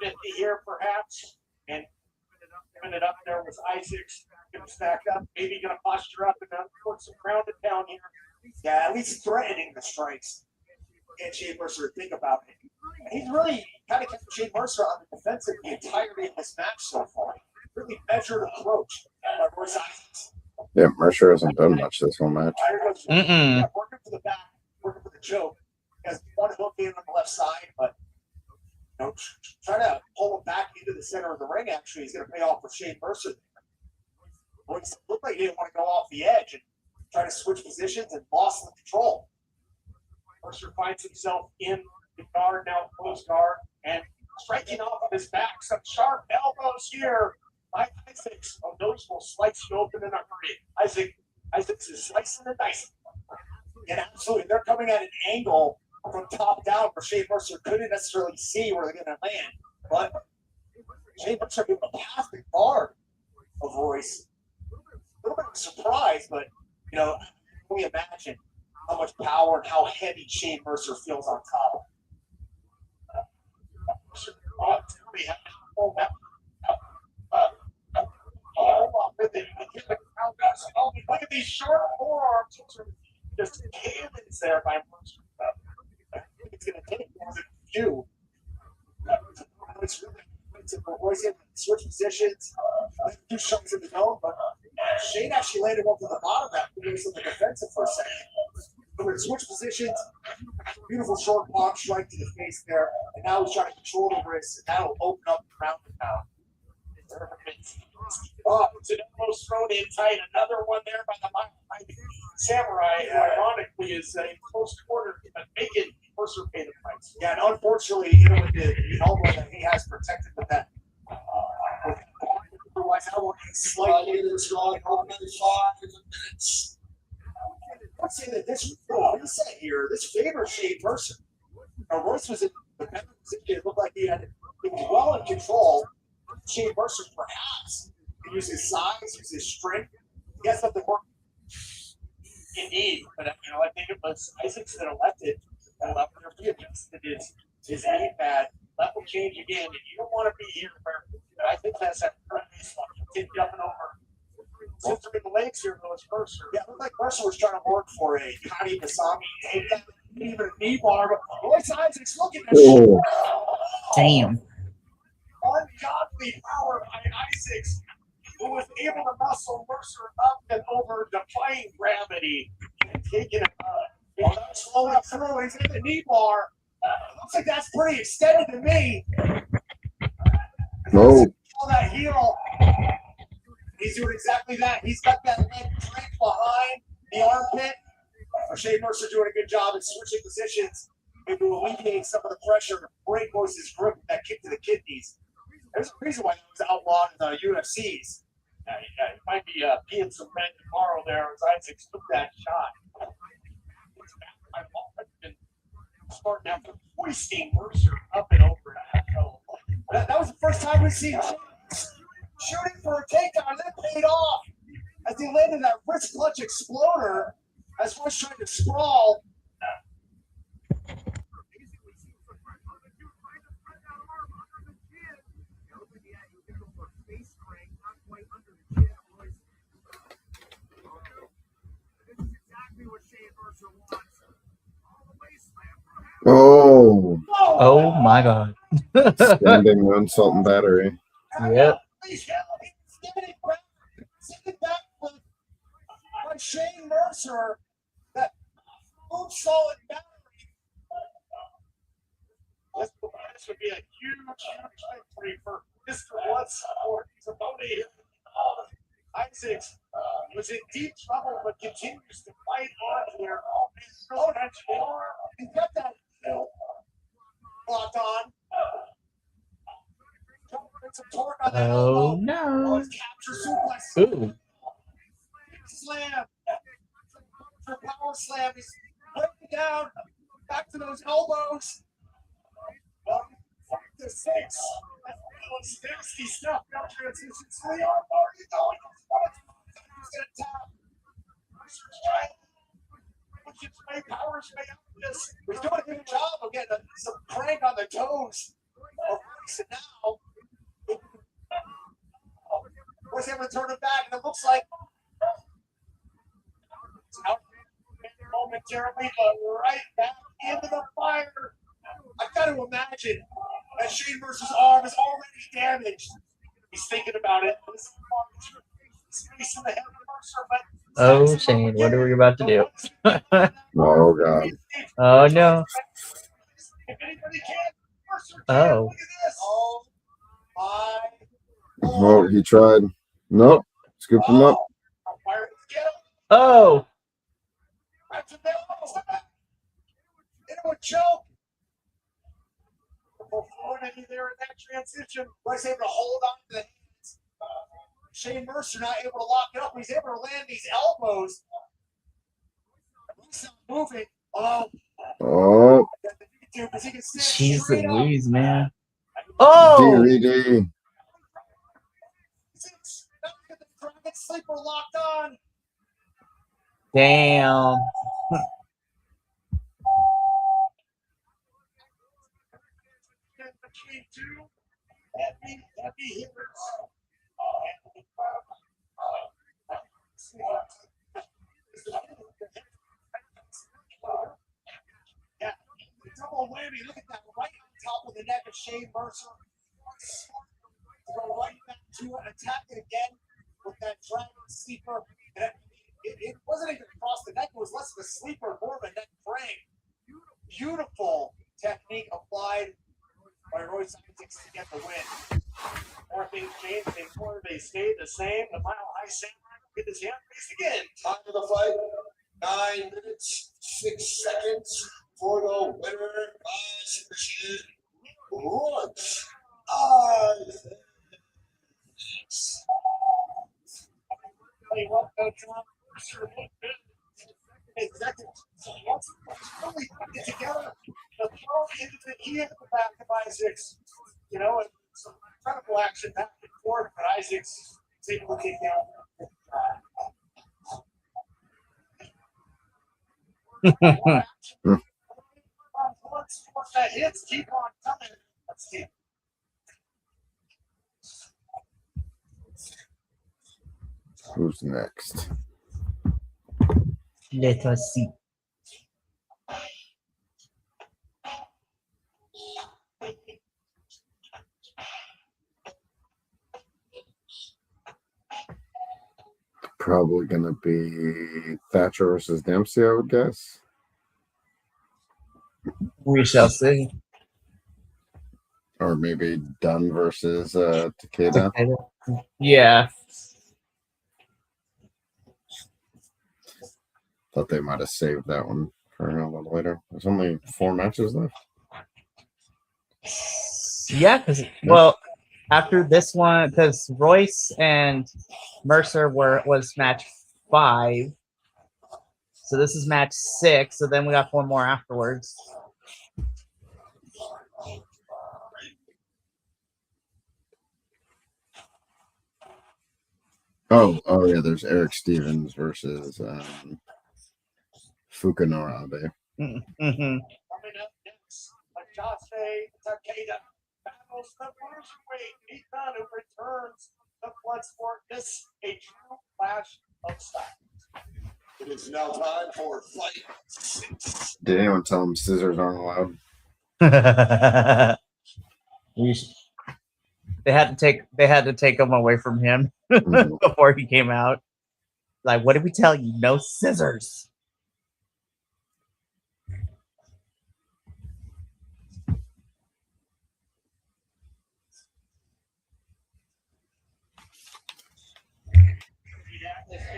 50 here, perhaps, and giving it up there was Isaacs. Gonna stack up, maybe gonna posture up and then put some ground and pound here. Yeah, at least threatening the strikes. And Shane Mercer think about it. And he's really kind of kept Shane Mercer on the defensive the entirety of this match so far. Really measured approach by Royce Isaacs. Yeah, Mercer hasn't done much this whole match. Mm-mm. Yeah, working for the back, working for the choke. He has one hook in on the left side, but try to pull him back into the center of the ring. Actually, he's going to pay off for Shane Mercer. It looked like he didn't want to go off the edge and try to switch positions and lost the control. Mercer finds himself in the guard now, close guard, and striking off of his back. Some sharp elbows here by Isaacs. Oh, those will slice you open in a hurry. Isaacs is slicing and dicing. And absolutely, they're coming at an angle from top down where Shane Mercer couldn't necessarily see where they're going to land. But Shane Mercer able to pass the guard of Royce. A little bit of a surprise, but, you know, we imagine how much power and how heavy Shane Mercer feels on top. Look at these short forearms. Just cannons there by Mercer. It's going to take more than a few. It's really Royce had switch positions, do shots in the dome, but Shane actually landed one to the bottom of that, put him on the defensive for a second. But with switch positions, beautiful short block strike to the face there, and now he's trying to control the wrist, and that'll open up the ground and pound. Oh, it's an almost thrown in tight. Another one there by the Samurai, ironically, is a close quarter, but making Mercer pay the price. Yeah, and unfortunately, with the elbow that he has protected with that. Otherwise, I won't slightly strong on the 5 minutes. I'd say that this reset here, this favors Shane Mercer. Now, Royce was in the better position. It looked like he was well in control. Shane Mercer, perhaps, can use his size, use his strength. He has something more. Indeed, but I think it was Isaacs that elected readjusted his aim pad. That will change again, and you don't want to be here where I think that's that baseline. Keep jumping over. Since they're in the legs here, though, it's Mercer. Yeah, it looked like Mercer was trying to work for a Connie Masami takedown, even a knee bar. But Royce Isaacs looking at Damn. Ungodly power by Isaacs, who was able to muscle Mercer up and over, defying gravity and taking it slowly through. He's in the knee bar. Looks like that's pretty extended to me. No. All that heel. He's doing exactly that. He's got that leg draped behind the armpit. Shane Mercer doing a good job in switching positions to alleviate some of the pressure to break Royce's grip with that kick to the kidneys. There's a reason why he was outlawed in the UFCs. He might be peeing some red tomorrow there as Isaacs took that shot. Starting after hoisting Mercer up and over. That was the first time we've seen shooting for a takedown. That paid off as he landed that wrist clutch exploder as Royce trying to sprawl. Oh. Oh my God. Standing insult and battery. Yep. By Shane Mercer, that boom solid battery. This would be a huge victory for Mr. Bloodsport. He's about to hit. Isaacs was in deep trouble, but continues to fight on here. He got that locked on. Oh no. Capture suplex. Ooh. Slam. For power slam. He's breaking down. Back to those elbows. 5-6. That's nasty stuff. Now transitions to the arm. Already going. He's going to tap. Powers may out this. He's doing a good job of getting some crank on the toes. And now, was able to turn it back, and it looks like it's out momentarily, but right back into the fire. I got to imagine that Shane Mercer's arm is already damaged. He's thinking about it. Space in the head of Mercer, but Oh, Shane, what are we about to do? Oh, God. Oh, no. If anybody can, Mercer can. Oh. Look at this. Oh, my. Oh, he tried. Nope. Scooped him up. Oh. Into a choke. Fluidity there in that transition. Was able to hold on to the hands. Shane Mercer not able to lock it up. He's able to land these elbows. He's not moving. Oh. Jeez Louise, man. Oh. DVD. Sleeper locked on. Damn. Between two heavy hitters. Yeah, double whammy. Look at that right on top of the neck of Shane Mercer. to attack it again with that dragon sleeper. And it wasn't even across the neck. It was less of a sleeper, more of a neck frame. Beautiful technique applied by Royce Isaacs to get the win. More things changed. They stayed the same. The Mile High Samurai get his hand raised again. Time of the fight, 9 minutes, 6 seconds for the winner by submission. Royce Isaacs. Tell you what, Coach, once really put it together, the throw into the back of Isaacs, and some incredible action back and forth, but Isaacs is able to take down. Once that hits, keep on coming. Let's see. Who's next? Let us see. Probably gonna be Thatcher versus Dempsey, I would guess. We shall see. Or maybe Dunn versus Takeda. Yeah. Thought they might have saved that one for a little later. There's only 4 matches left. Yeah, well, after this one, because Royce and Mercer was match 5, so this is match 6. So then we got 4 more afterwards. Oh yeah. There's Eric Stevens versus Fukunora Abe. Mm-hmm. Coming up next, Ajase Takeda battles the cruiserweight Ethan, who returns to Bloodsport. This a true clash of styles. It is now time for fight 6. Did anyone tell him scissors aren't allowed? They had to take him away from him before he came out. Like, what did we tell you? No scissors.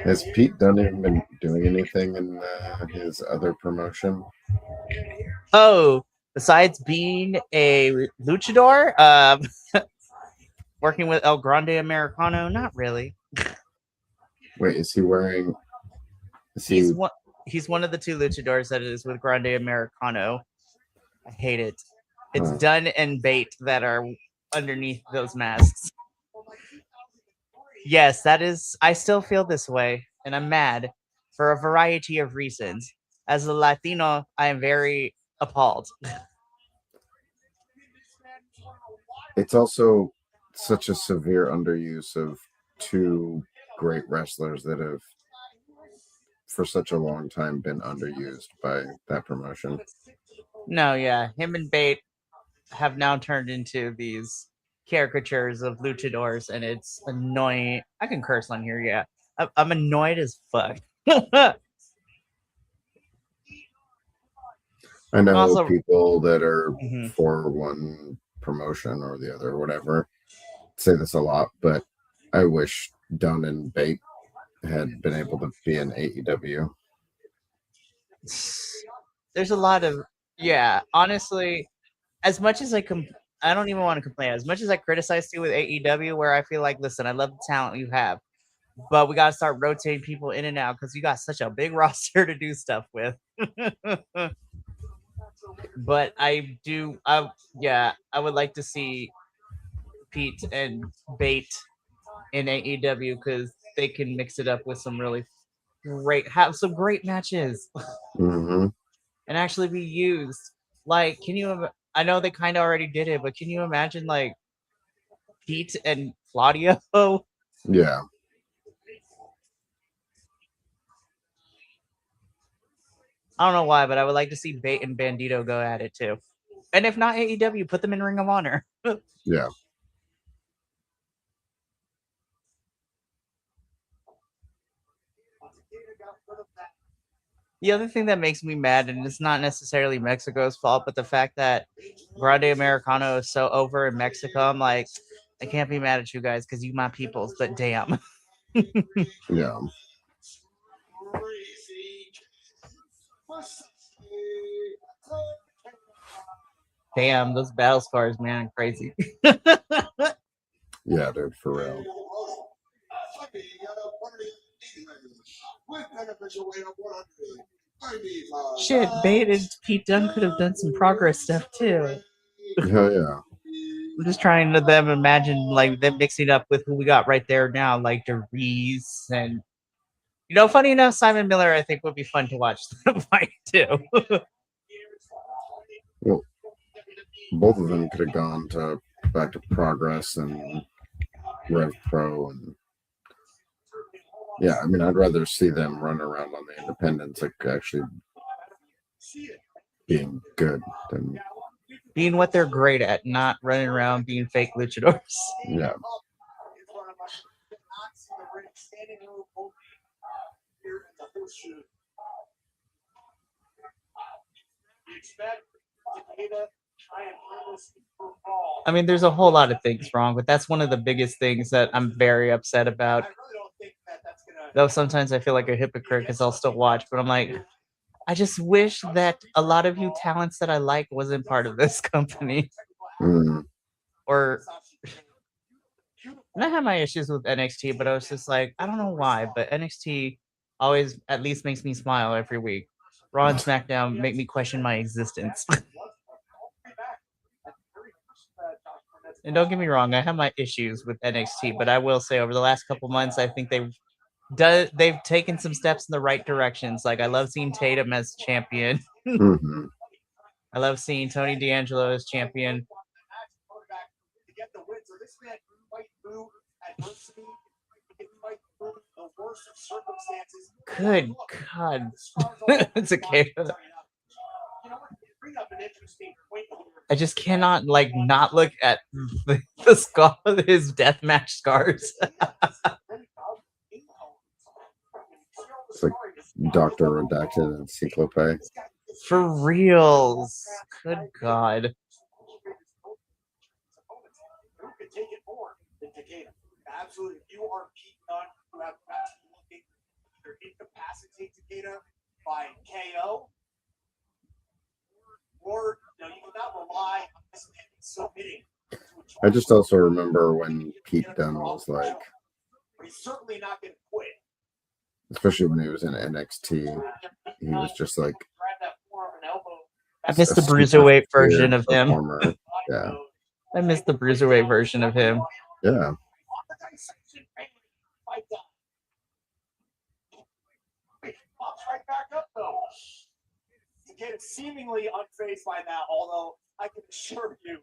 Has Pete Dunne even been doing anything in his other promotion? Oh, besides being a luchador, working with El Grande Americano, not really. Wait, is he wearing? He's one of the 2 luchadors that is with Grande Americano. I hate it. It's Dunn and Bate that are underneath those masks. Yes, that is. I still feel this way, and I'm mad for a variety of reasons. As a Latino, I am very appalled. It's also such a severe underuse of 2 great wrestlers that have, for such a long time, been underused by that promotion. No, yeah, him and Bate have now turned into these caricatures of luchadors, and it's annoying. I can curse on here, yeah. I'm annoyed as fuck. I know Also, people that are for one promotion or the other, or whatever, say this a lot, but I wish Dunn and Bate had been able to be in AEW. There's a lot of, yeah, honestly, as much as I don't even want to complain. As much as I criticize you with AEW, where I feel like, listen, I love the talent you have, but we got to start rotating people in and out because you got such a big roster to do stuff with. But I would like to see Pete and Bate in AEW because they can mix it up with some really have some great matches and actually be used. Like, I know they kind of already did it, but can you imagine like Pete and Claudio? Yeah. I don't know why, but I would like to see Bate and Bandito go at it too. And if not AEW, put them in Ring of Honor. Yeah. The other thing that makes me mad, and it's not necessarily Mexico's fault, but the fact that Grande Americano is so over in Mexico, I'm like, I can't be mad at you guys because you my peoples, but damn. Yeah. Damn, those battle scars, man, crazy. Yeah, dude, for real. Shit, Bait and Pete Dunne could have done some progress stuff too. Hell yeah. I'm just trying to them imagine like them mixing up with who we got right there now, like DeReese and funny enough, Simon Miller I think would be fun to watch the fight too. Well, both of them could have gone to back to Progress and Rev Pro, and yeah, I mean, I'd rather see them run around on the independents, like actually being good than being what they're great at, not running around being fake luchadors. Yeah. I mean, there's a whole lot of things wrong, but that's one of the biggest things that I'm very upset about. Though sometimes I feel like a hypocrite because I'll still watch, but I'm like, I just wish that a lot of you talents that I like wasn't part of this company. Or and I have my issues with NXT, but I was just like, I don't know why, but NXT always at least makes me smile every week. Raw and SmackDown make me question my existence. And don't get me wrong, I have my issues with NXT, but I will say over the last couple months, I think they've taken some steps in the right directions. Like I love seeing Tatum as champion. I love seeing Tony D'Angelo as champion. Good God. It's okay. I just cannot like not look at the scar, his deathmatch scars. It's like Dr. Redacted and Cyclope. For reals. Good God. Absolutely. You are Pete Dunne, who have looking either incapacitate Takeda by KO, or you cannot rely on this man submitting. I just also remember when Pete Dunne was like, he's certainly not going to quit. Especially when he was in NXT, he was just like, I miss the bruiserweight version of him. Yeah. I miss the bruiserweight version of him. Yeah. Pops right back up though. Again, seemingly unfazed by that, although I can assure you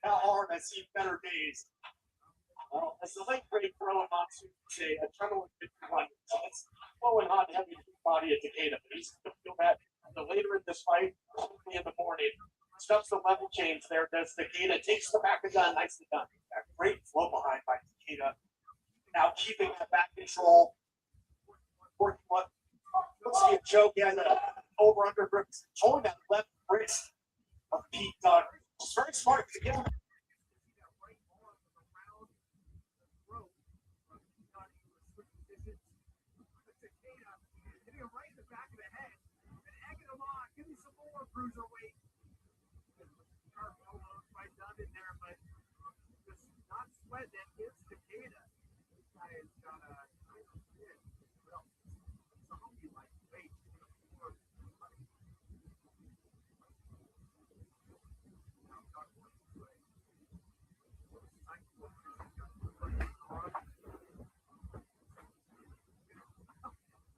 that arm has seen better days. Well, as the late great Rowan Monsoon would say, adrenaline been running. So it's flowing hot, heavy body at Takeda, but he's going to feel that later in this fight, in the morning. Stuffs the level change there. Does Takeda takes the back of the gun, nicely done. That great flow behind by Takeda. Now keeping that back control. Working what looks to be a joke. He has a over under grip, holding that left wrist of Pete Dunne. It's very smart to give him. Cruiserweight. Sharp elbows by Dunne in there, but just not sweat that is Takeda. This guy has got a zombie like weight.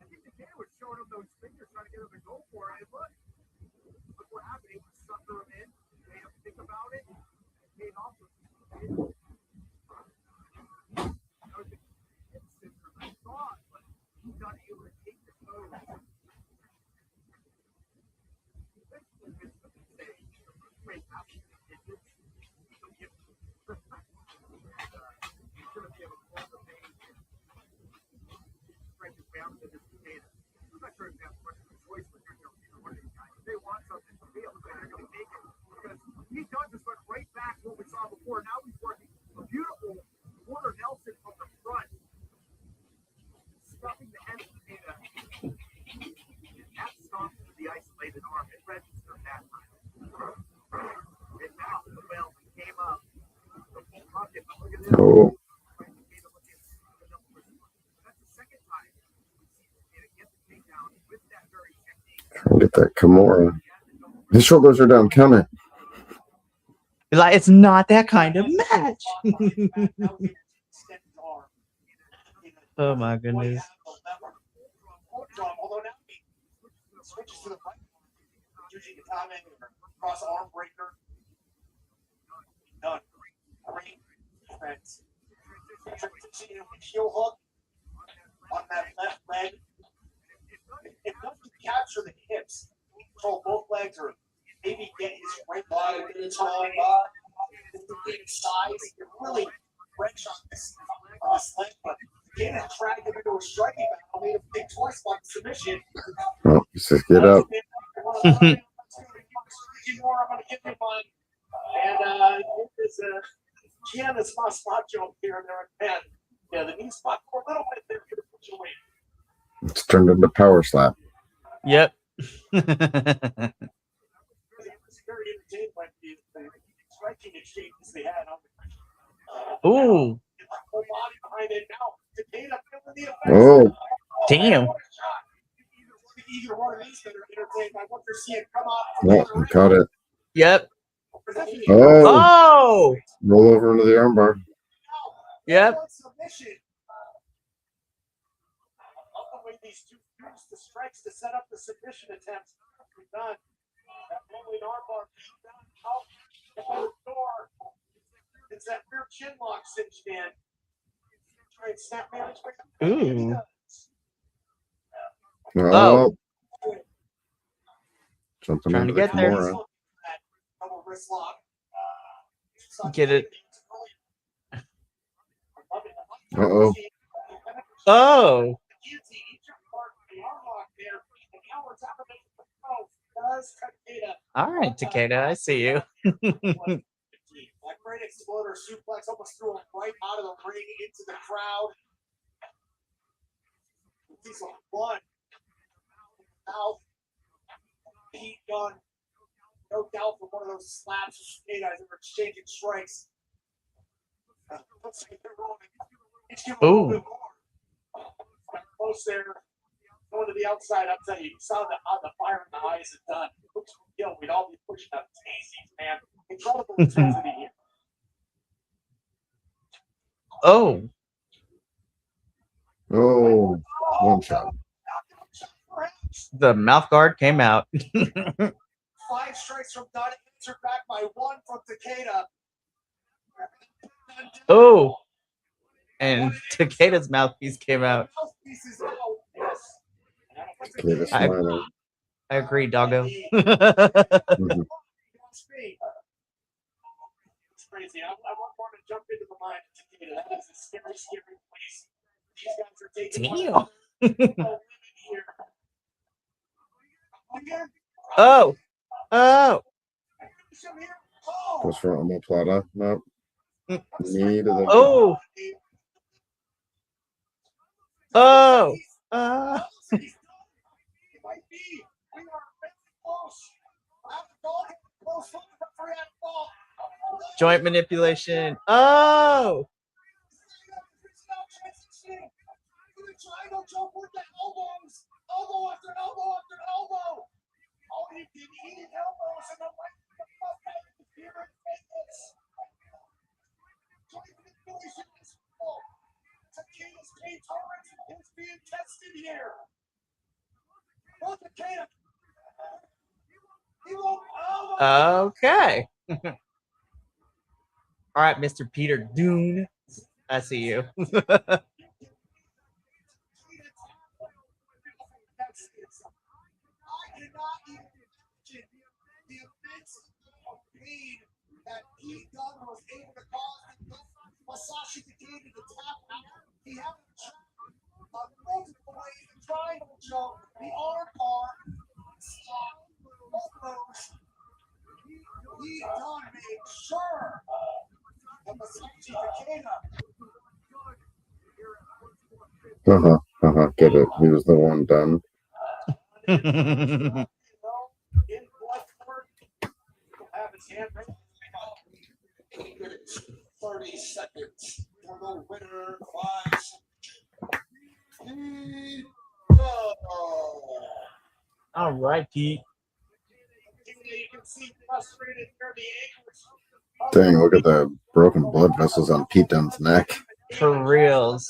I think Takeda was showing him those fingers, trying to get him to go for it. Look what happened. He was sucker him in. Made him think about it. And paid off with it. That was an instant from the thought, but he's not able to take the pose. Eventually gets to the stage. Great action. He's going to be able to close the page and strike his bounce to this data. I'm not sure if that's much of a choice with Trying to get that Kimura. His shoulders are down. Count it. Like, it's not that kind of match. Oh my goodness. Switches to the right. Using the time or cross arm breaker. Done. Great defense. Transition heel hook on that left leg. It doesn't capture the hips. Control both legs or maybe get his right leg in time. It's the big size. It really wrench on this leg, but again, it dragged him into a striking battle. Made him think twice about submission. Oh, he says, get up. I'm going to give you mine. And there's a Giannis spot joke here and there again. Yeah, the knee spot for a little bit there for the push away. It's turned into power slap. Yep. I was very entertained by the striking exchanges they had on the Ooh. whole body behind it now. Takeda feeling the effects. Oh, Damn. Either one of these that are entertained by what they're seeing come out. well, he caught it. Yep. Oh, Oh. roll over into the armbar. Yep. Submission. Love the way these two use the strikes to set up the submission attempts. Done. That rolling armbar done out the door. It's that rear chin lock cinched in. Try and snap management. Ooh. Oh. Jumping Trying to into the get there. Kimura. Double wrist lock. Get it. Uh-oh. Oh. All right, Takeda, I see you. That great exploder suplex almost threw him right out of the ring into the crowd. See some blood. Mouth. Heat gun. No doubt for one of those slaps. Eight guys that were exchanging strikes. Ooh. Close there. Going to the outside, I'll tell you saw the fire in the eyes is done. We'd all be pushing up daisies, man. Incredible intensity here. Oh. Oh, one shot. The mouth guard came out. 5 strikes from Dunn, answered back by 1 from Takeda. Oh. And Takeda's mouthpiece came out. Mouthpiece is out. Yes. Takeda smiling. I agree, doggo. Mhm. It's crazy. I want to jump into the mind of Takeda. That is a scary, scary place. These guys are taking Damn. here. Again. Oh. Oh. Goes for omoplata. Nope. Knee to the. Oh. Oh. Joint manipulation. Oh. Triangle choke with the elbows. Elbow after elbow after elbow. Oh, you can eat elbows and the right here in Vegas. Joint manipulation is full. Takeda's pain tolerance is being tested here. Look at Takeda. He won't elbow. Okay. All right, Mr. Peter Dune. I see you. I cannot even imagine the immense pain that Pete Dunne was able to cause Masashi Takeda to tap out. He had to try multiple ways to triangle choke, the arm bar, both those. Pete Dunne made sure that Masashi Takeda. Get it. He was the one done. In Bloodsport, he'll have his hand right. 30 seconds for the winner. 5. All right, Pete. Dang, look at the broken blood vessels on Pete Dunne's neck. For reals.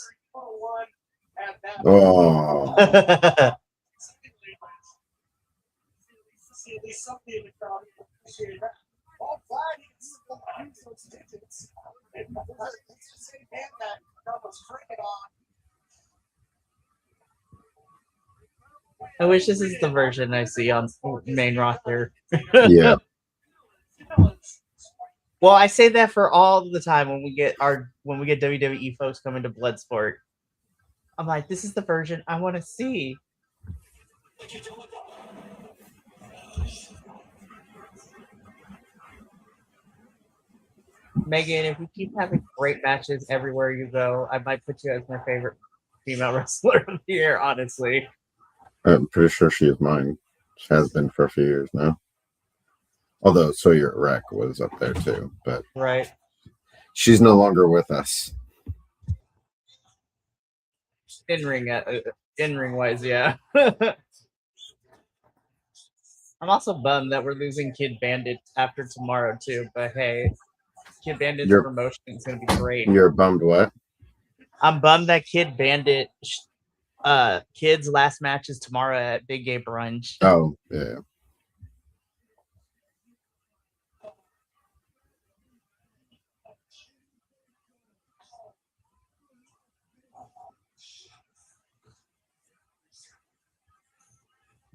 Oh. I wish this is the version I see on main roster. Yeah. Well, I say that for all the time when we get WWE folks coming to Bloodsport. I'm like, this is the version I want to see. Megan, if we keep having great matches everywhere you go, I might put you as my favorite female wrestler of the year, honestly. I'm pretty sure she is mine. She has been for a few years now. Although Sawyer Wreck was up there too, but right. She's no longer with us. In ring wise, yeah. I'm also bummed that we're losing Kid Bandit after tomorrow too. But hey, Kid Bandit's promotion is gonna be great. You're bummed what? I'm bummed that Kid Bandit Kid's last match is tomorrow at Big Gay Brunch. Oh, yeah.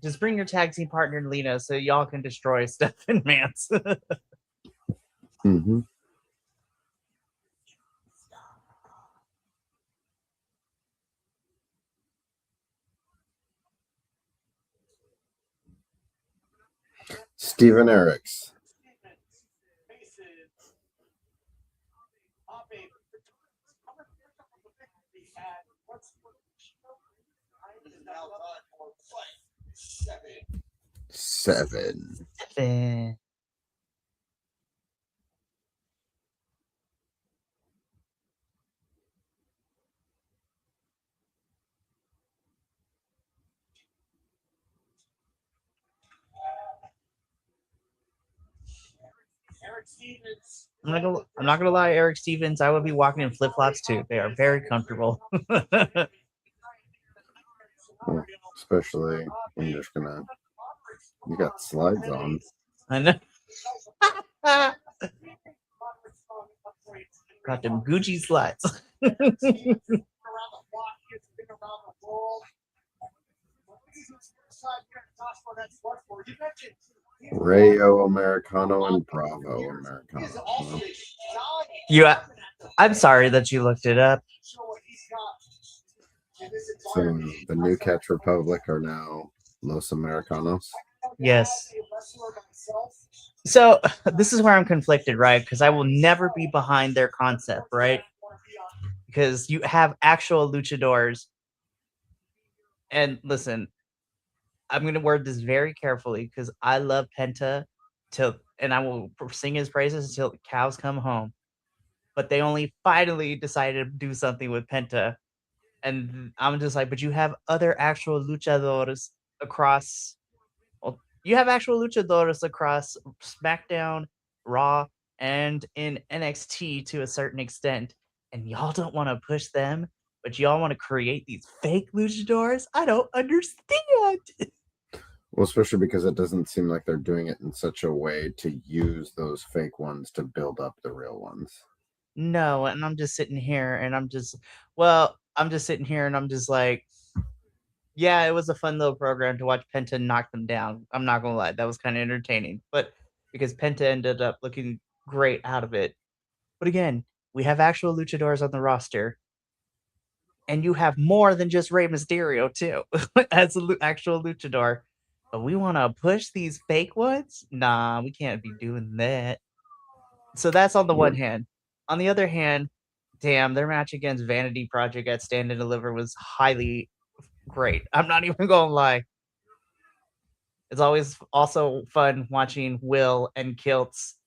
Just bring your tag team partner Lena so y'all can destroy Stephen Mance. Mm-hmm. Steven Eriks. Seven. I'm not gonna lie, Eric Stevens. I would be walking in flip flops too. They are very comfortable. Well, especially when you're just gonna. You got slides on. I know. Got them Gucci slides. Rayo Americano and Bravo Americano. I'm sorry that you looked it up. So the New Catch Republic are now Los Americanos. Yes. So this is where I'm conflicted, right? Because I will never be behind their concept, right? Because you have actual luchadors. And listen, I'm going to word this very carefully because I love Penta and I will sing his praises until the cows come home. But they only finally decided to do something with Penta. And I'm just like, but you have other actual luchadores across. Well, you have actual luchadores across SmackDown, Raw, and in NXT to a certain extent. And y'all don't want to push them, but y'all want to create these fake luchadors? I don't understand. Well, especially because it doesn't seem like they're doing it in such a way to use those fake ones to build up the real ones. No, and I'm just sitting here and I'm just like, yeah, it was a fun little program to watch Penta knock them down. I'm not gonna lie, that was kind of entertaining. But because Penta ended up looking great out of it. But again, we have actual luchadors on the roster. And you have more than just Rey Mysterio, too, as an actual luchador. But we want to push these fake ones? Nah, we can't be doing that. So that's on the one hand. On the other hand, damn, their match against Vanity Project at Stand and Deliver was highly great. I'm not even going to lie. It's always also fun watching Will and Kilt's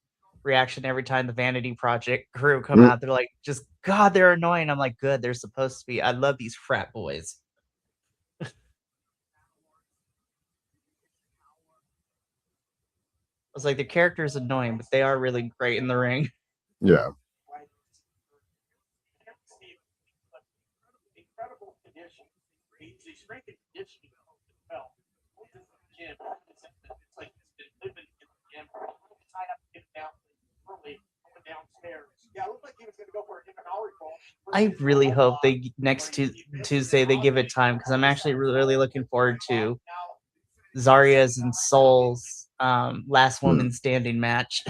reaction every time the Vanity Project crew come out. They're like, just God, they're annoying. I'm like, good, they're supposed to be. I love these frat boys. was like, their character is annoying, but they are really great in the ring. Yeah. Incredible condition. He's strength and conditioning well. It's like he's been living in the gym. Tied up to get down early, going downstairs. Yeah, it looked like he was going to go for a different hour call. I really hope they next Tuesday they give it time, because I'm actually really looking forward to Zarya's and Soul's last woman standing match.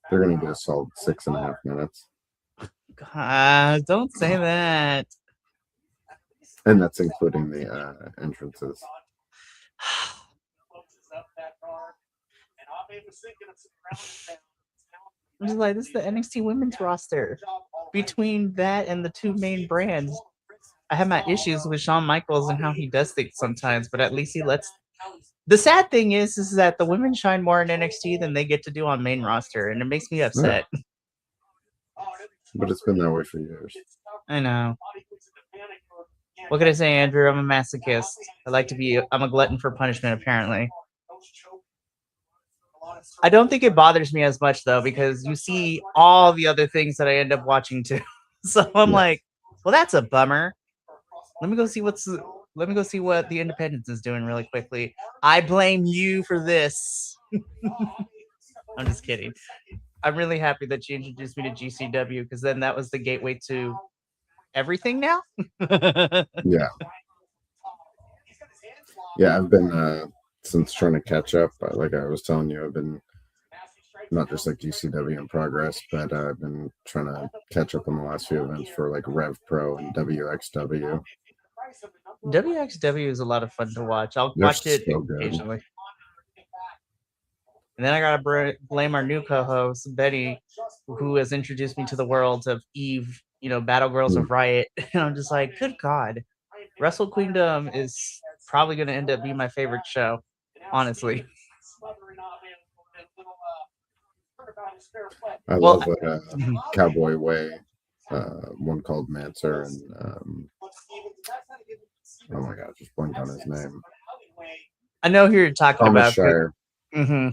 They're going to get a solid 6.5 minutes. God, don't say that. And that's including the entrances. I'm just like, this is the NXT women's roster. Between that and the two main brands, I have my issues with Shawn Michaels and how he does things sometimes, but at least he lets. The sad thing is that the women shine more in NXT than they get to do on main roster, and it makes me upset. Yeah. But it's been that way for years. I know. What can I say, Andrew? I'm a masochist. I'm a glutton for punishment, apparently. I don't think it bothers me as much, though, because you see all the other things that I end up watching, too. So I'm like, well, that's a bummer. Let me go see what the Independence is doing really quickly. I blame you for this. I'm just kidding. I'm really happy that you introduced me to GCW, because then that was the gateway to everything now. Yeah. Yeah, I've been since trying to catch up. Like I was telling you, I've been not just like GCW in progress, but I've been trying to catch up on the last few events for like Rev Pro and WXW. WXW is a lot of fun to watch. I'll They're watch it so good. occasionally. And then I gotta blame our new co-host Betty, who has introduced me to the world of Eve, Battle Girls of Riot. And I'm just like, good God, Wrestle Queendom is probably gonna end up being my favorite show, honestly. I love Cowboy Way, one called Manser, and oh my God, just blanked on his name. I know who you're talking Thomas about. Shire. Mm-hmm.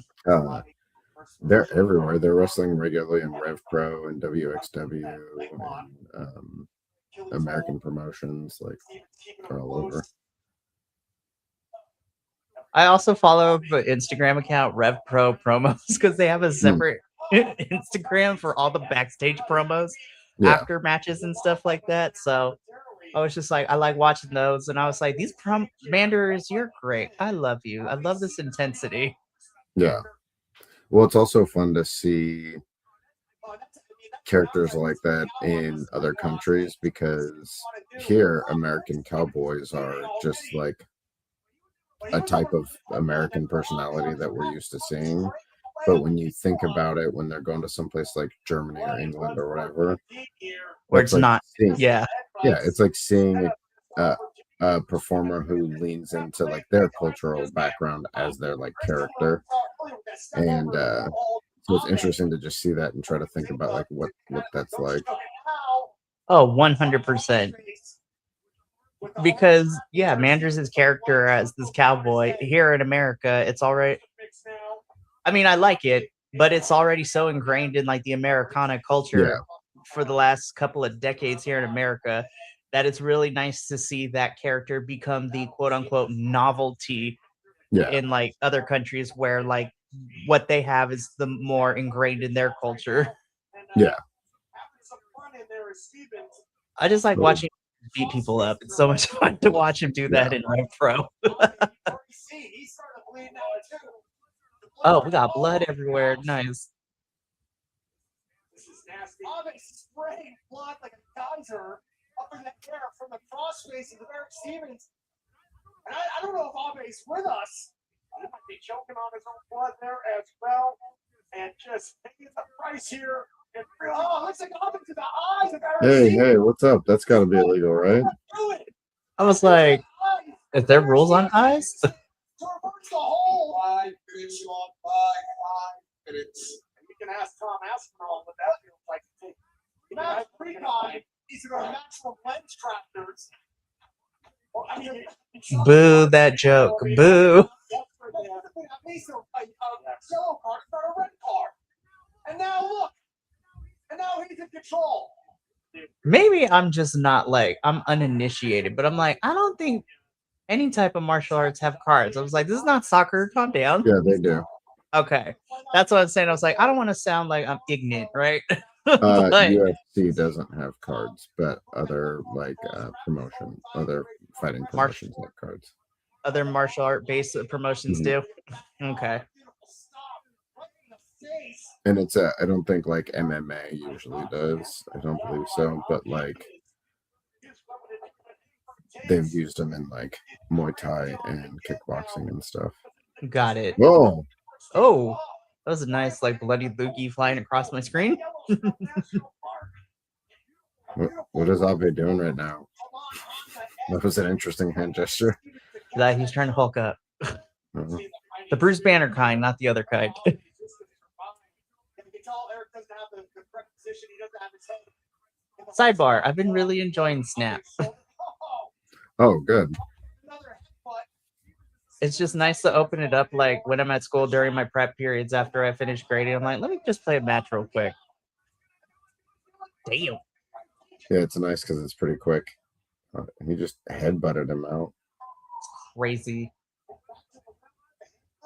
They're everywhere. They're wrestling regularly in Rev Pro and WXW and American promotions. Like, they're all over. I also follow the Instagram account Rev Pro Promos, because they have a separate Instagram for all the backstage promos after matches and stuff like that. So I was just like, I like watching those, and I was like, these Manders, you're great. I love you. I love this intensity. Yeah. Well, it's also fun to see characters like that in other countries, because here American cowboys are just like a type of American personality that we're used to seeing. But when you think about it, when they're going to someplace like Germany or England or whatever, where it's like not, it's like seeing a performer who leans into like their cultural background as their like character, and so it's interesting to just see that and try to think about like what that's like. Oh, 100%. Because Manders' character as this cowboy here in America, it's already. I mean, I like it, but it's already so ingrained in like the Americana culture for the last couple of decades here in America that it's really nice to see that character become the quote unquote novelty in like other countries where like what they have is the more ingrained in their culture. Yeah. I just like watching him beat people up. It's so much fun to watch him do that in Rev Pro. Oh, we got blood everywhere. Nice. This is nasty. Abe's spraying blood like a geyser up in the air from the crossface of the Eric Stevens. And I don't know if Abe's with us. He might be choking on his own blood there as well. And just paying the price here. And looks like Abe to the eyes of Eric Stevens. Hey, what's up? That's got to be illegal, right? I was like, is there rules on eyes? To reverse the whole 5 minutes on 5 minutes. You can ask Tom Aspinall what that feels like to take. Matt Precon, these are natural lens tractors. Well, Boo that joke. Boo. least a yellow card, it's not a red card. And now look. And now he's in control. Maybe I'm just not like, I'm uninitiated, but I'm like, I don't think any type of martial arts have cards. I was like, this is not soccer. Calm down. Yeah, they do. Okay. That's what I'm saying. I was like, I don't want to sound like I'm ignorant, right? But UFC doesn't have cards, but other like other fighting promotions have cards. Other martial art based promotions do. Okay. And it's I don't think like MMA usually does. I don't believe so, but like they've used them in like Muay Thai and kickboxing and stuff. Got it. Whoa. Oh, that was a nice like bloody loogie flying across my screen. What is Abe doing right now? That was an interesting hand gesture. That he's trying to Hulk up. The Bruce Banner kind, not the other kind. Sidebar, I've been really enjoying Snap. Oh, good. It's just nice to open it up like when I'm at school during my prep periods after I finish grading. I'm like, let me just play a match real quick. Damn. Yeah, it's nice because it's pretty quick. He just headbutted him out. Crazy.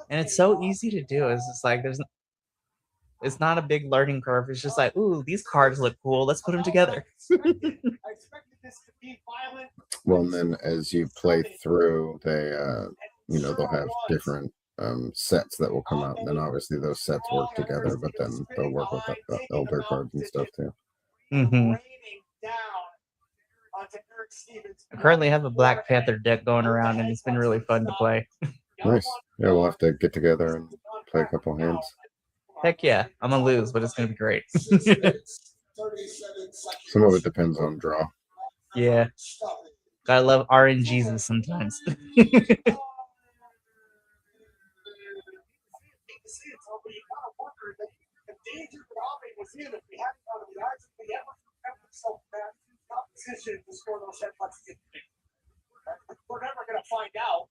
And it's so easy to do. It's just like it's not a big learning curve. It's just like, ooh, these cards look cool. Let's put them together. Well, and then as you play through, they they'll have different sets that will come out. And then obviously those sets work together, but then they'll work with the elder cards and stuff too. Mm-hmm. I currently have a Black Panther deck going around, and it's been really fun to play. Nice. Yeah, we'll have to get together and play a couple hands. Heck yeah. I'm going to lose, but it's going to be great. Some of it depends on draw. Yeah. Gotta love RNGs sometimes. We're never going to find out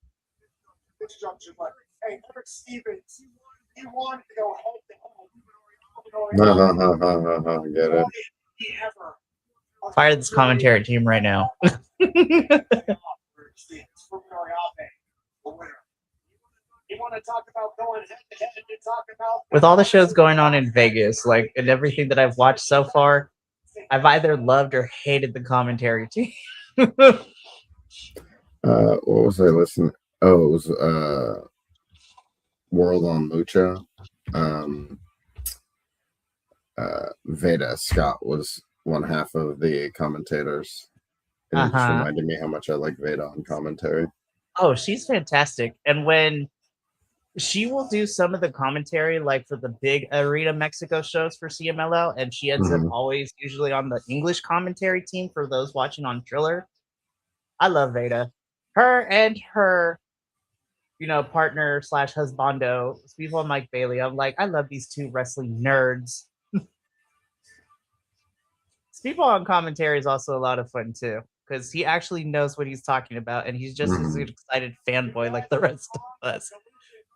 this junction, but hey, Eric Stevens, he wanted to go head to head. Get it. Fire this commentary team right now. With all the shows going on in Vegas, like, and everything that I've watched so far, I've either loved or hated the commentary team. What was I listening? Oh, it was World on Lucha. Veda Scott was one half of the commentators. And it just reminded me how much I like Veda on commentary. Oh, she's fantastic. And when she will do some of the commentary, like for the big Arena Mexico shows for CMLL, and she ends up always usually on the English commentary team for those watching on Triller. I love Veda. Her and her, partner / husbando, people Mike Bailey. I'm like, I love these two wrestling nerds. People on commentary is also a lot of fun too, because he actually knows what he's talking about, and he's just as excited fanboy like the rest of us.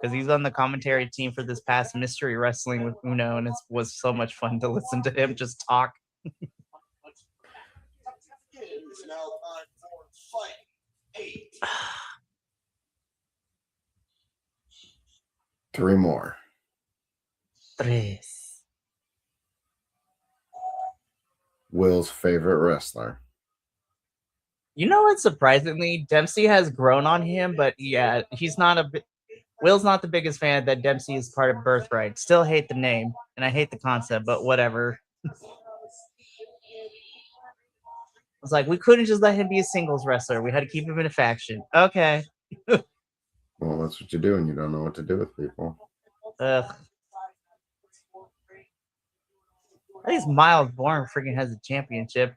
Because he's on the commentary team for this past Mystery Wrestling with Uno, and it was so much fun to listen to him just talk. Three more. Tres. Will's favorite wrestler. You know what? Surprisingly, Dempsey has grown on him, but yeah, he's not Will's not the biggest fan that Dempsey is part of Birthright. Still hate the name, and I hate the concept, but whatever. It's like, we couldn't just let him be a singles wrestler. We had to keep him in a faction. Okay. Well, that's what you do, and you don't know what to do with people. Ugh. At least Miles Bourne freaking has a championship.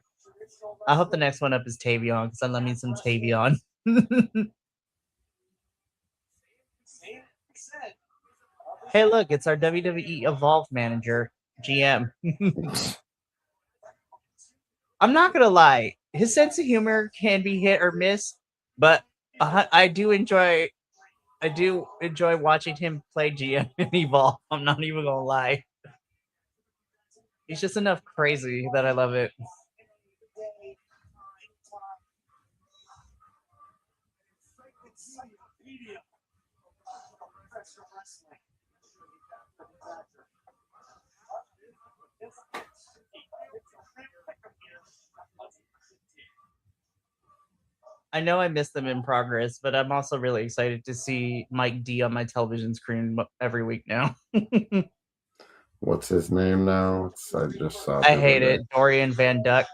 I hope the next one up is Tavion, because I love me some Tavion. Hey, look, it's our WWE Evolve manager, GM. I'm not going to lie. His sense of humor can be hit or miss, but I do enjoy I do enjoy watching him play GM and Evolve. I'm not even gonna lie. He's just enough crazy that I love it. I know I missed them in progress, but I'm also really excited to see Mike D on my television screen every week now. What's his name now? I just saw it I the hate other it. day. Dorian Van Dux.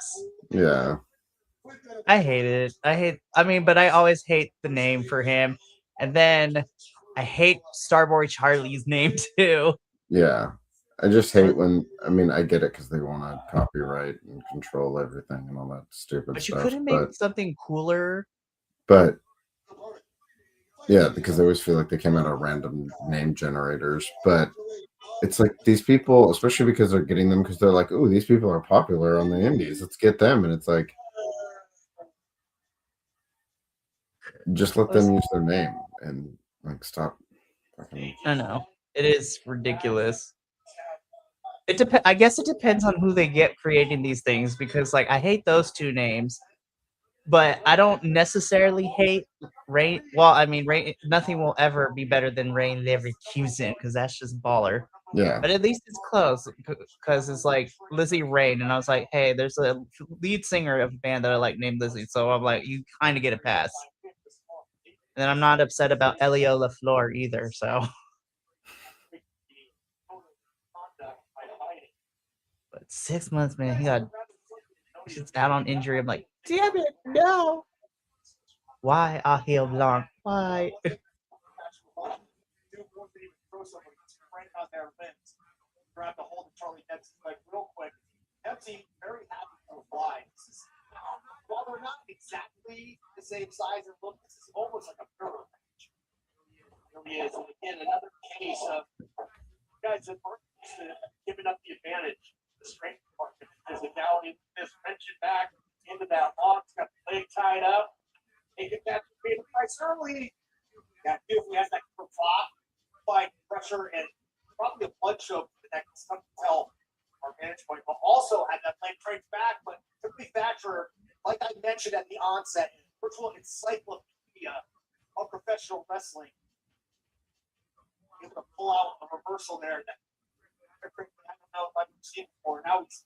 Yeah. I hate it. I mean, but I always hate the name for him. And then I hate Starboy Charlie's name too. Yeah. I just hate when, I mean, I get it because they want to copyright and control everything and all that stupid But you stuff. couldn't make something cooler. But yeah, because I always feel like they came out of random name generators. But it's like these people, especially because they're getting them because they're like, oh, these people are popular on the indies. Let's get them. And it's like, just let them use their name and like stop. I know. It is ridiculous. I guess it depends on who they get creating these things because like I hate those two names, but I don't necessarily hate Rain. Well, I mean, Rain. Nothing will ever be better than Rain Leverkusen because that's just baller. Yeah. But at least it's close because it's like Lizzie Rain, and I was like, hey, there's a lead singer of a band that I like named Lizzie, so I'm like, you kind of get a pass. And I'm not upset about Elio LaFleur either. So. But 6 months, man, he's out on injury. I'm like, damn it, no. Why Ahil Blanc? Why? Grab the hold of Charlie Dempsey like real quick. Dempsey very happy to fly. While they're not exactly the same size and look, this is almost like a mirror match. It really is. And again, another case of guys that aren't giving up the advantage, the strength department, physicality, this wrenching back into that lock, got the leg tied up. Take it back to the price early. Yeah, beautifully has that fight pressure and probably a blood show that can some tell our vantage point, but also had that leg trade back. But typically Thatcher, like I mentioned at the onset, virtual encyclopedia of professional wrestling, able to pull out a reversal there that I don't know if I've seen before. Now he's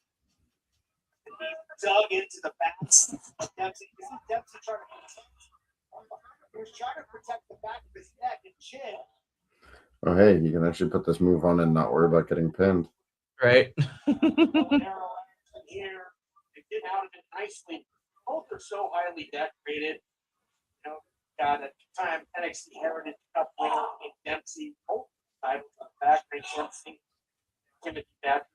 dug into the back of Dempsey. This is Dempsey trying to protect. He was trying to protect the back of his neck and chin. Oh, hey, you can actually put this move on and not worry about getting pinned. Right. Here, they get out of it nicely. Both are so highly decorated. You know, got at the time NXT Heritage Cup winner in Dempsey. Both titles on the back makes sense. Timothy Thatcher,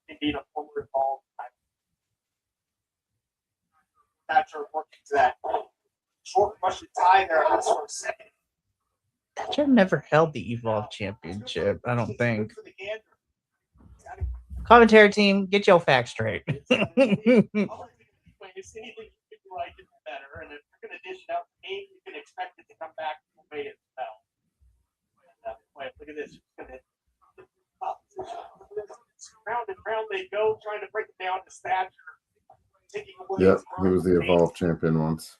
indeed a former involved. Thatcher working to that short Russian tie there for a second. Thatcher never held the Evolve Championship, I don't think. Commentary team, get your facts straight. Anything you can like it better, and if you're going to dish it out, you can expect it to come back the way it fell. Look at this. Round and round they go, trying to break it down to Thatcher. Yep, he was the Evolve champion once.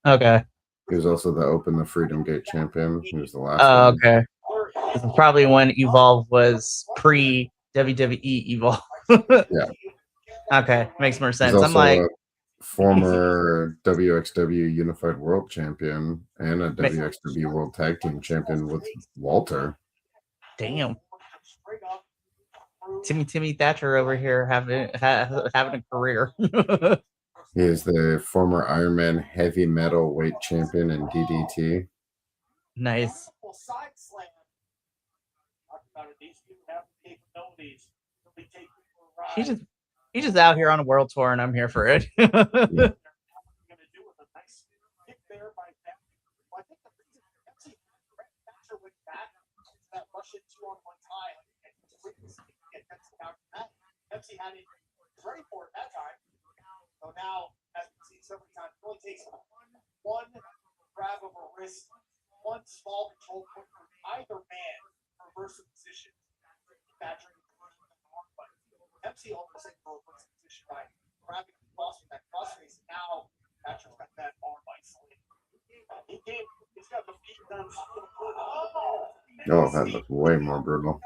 Okay. He was also the Freedom Gate champion. He was the last one. one. Okay. This is probably when Evolve was pre WWE Evolve. Yeah. Okay, makes more sense. He's I'm like a former WXW Unified World Champion and a WXW World Tag Team Champion with Walter. Damn. Timmy Thatcher over here having a career. He is the former Iron Man Heavy Metal Weight Champion in DDT. Nice. He's just out here on a world tour, and I'm here for it. Yeah. Pepsi had it ready for it that time. So now, as we see several times, it only takes one grab of a wrist, one small control push Oh, that looks way more brutal.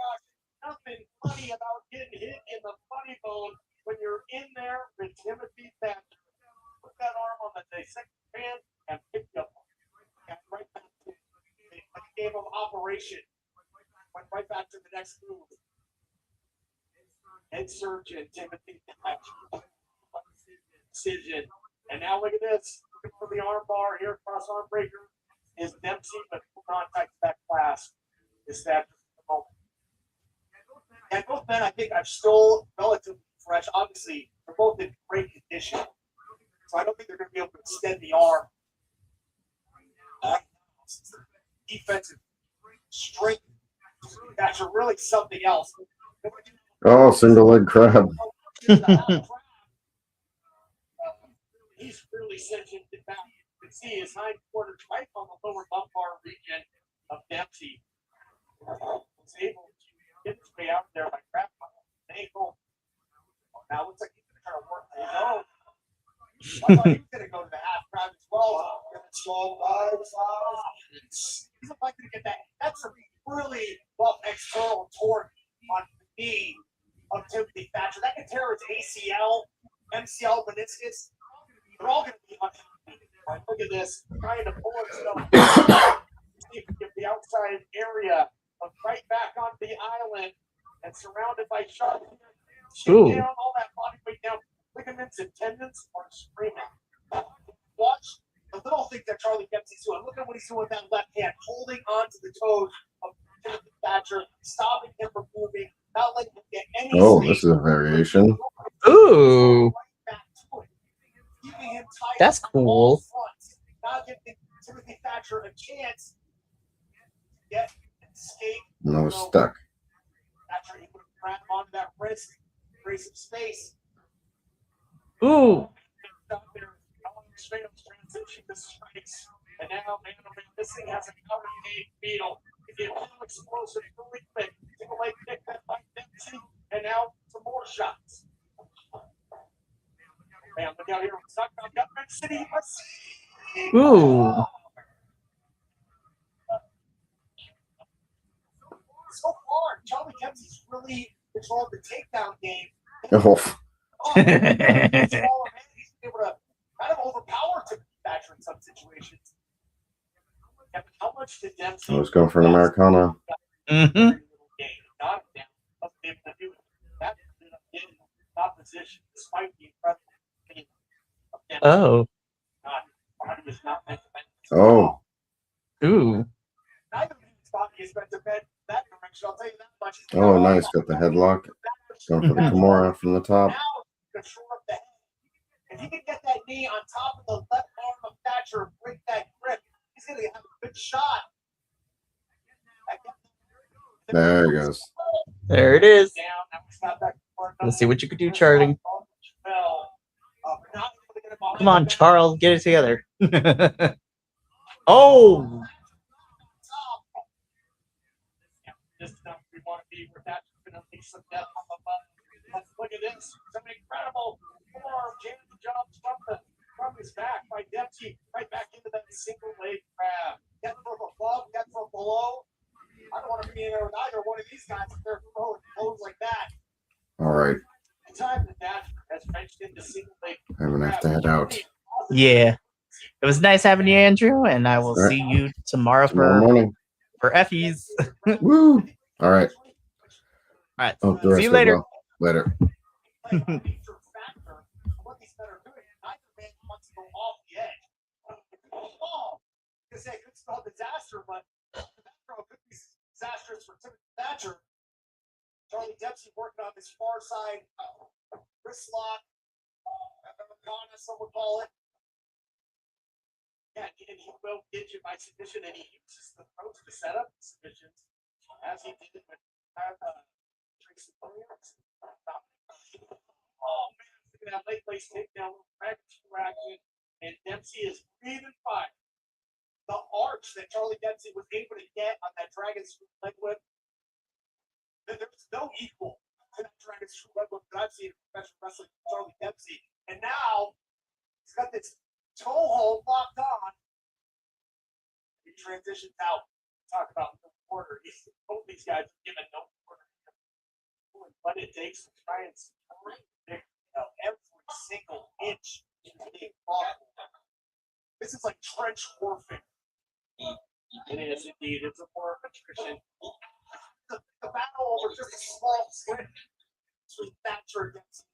Nothing funny about getting hit in the funny bone when you're in there with Timothy Thatcher. Put that arm on the dissecting pan and pick you up. And right back to the game of operation. Went right back to the next move. Head surgeon Timothy Thatcher. Decision. And now look at this. Looking for the arm bar here, cross arm breaker is Dempsey, but contact back class is that the moment. And both men, I think, are still relatively fresh. Obviously, they're both in great condition. So I don't think they're going to be able to extend the arm. Defensive strength. That's really something else. Oh, single leg crab. He's really cinched it back. You can see his hindquarters right on the lower lumbar region of Dempsey. Was able to get his way out there by crab ankle. Now looks like he's going to try to work his own. I thought he was going to go to the half crab as well. He's likely to get that. That's a really rough external torque on the knee of Timothy Thatcher. That can tear his ACL, MCL, meniscus. They're all going to be on. Right, look at this. Trying to pull himself. See if he can get the outside area of right back onto the island and surrounded by sharks. Down all that body weight down. Ligaments and tendons are screaming. Watch the little thing that Charlie Dempsey's doing. Look at what he's doing with that left hand, holding onto the toes of Timothy Thatcher, stopping him from moving, not letting him get any Oh, this is a variation. Ooh. That's cool. Not giving Timothy Thatcher a chance to get escape. No, stuck. Thatcher able to grab onto that wrist, create some space. Ooh. Straight up transition to strikes. And now, man, this thing has a cover gate beetle. It get real explosive really quick. Take a leg kick that by Dempsey. And now some more shots. Man, look out here. We're talking about Government City. Ooh. So far, Charlie Dempsey's really controlled the takedown game. Oh. He's able to kind of overpower Timothy Thatcher in some situations. Yeah, how much did Dempsey? I was going for an Americana. Mm-hmm. Opposition, despite the incredible. Oh. Oh. Ooh. Neither of these bodies meant to bend that direction. I'll tell you that much. Oh, nice. Got the headlock. Going for the Kimura from the top. Now, control of the head. If he can get that knee on top of the left arm of Thatcher and break that grip, he's going to have a good shot. There he goes. There it is. Let's see what you can do, Charlie. Come on, Charles, get it together. Oh. Look at this. Some incredible form. James jumps from his back by Dempsey right back into that single leg grab. Get from above, get from below. I don't want to be in there with either one of these guys if they're throwing blows like that. All right. The time that has wrenched into single leg. I'm going to have to head out. Yeah. It was nice having you, Andrew, and I will see you tomorrow morning for Effie's. Woo! All right. All right. Oh, see you later. Well. Later. Disaster, but could be disastrous for Timothy Thatcher. Charlie Dempsey working on his far side wrist lock, some would call it. Yeah, and he will get you by submission, and he uses the approach to set up the submissions as he did with Tracy Williams. Oh man, look at that late place takedown, action, and Dempsey is breathing fire. The arch that Charlie Dempsey was able to get on that Dragon Screw leg whip, there's no equal to that Dragon Screw leg whip that I've seen in professional wrestling from Charlie Dempsey. And now he's got this toe hold locked on. He transitions out. Talk about quarter. Both these guys are given no quarter. What it takes to try and support every single inch is being fought. This is like trench warfare. It is indeed. It's a war of attrition. The battle over just a small slit between Thatcher and Dempsey.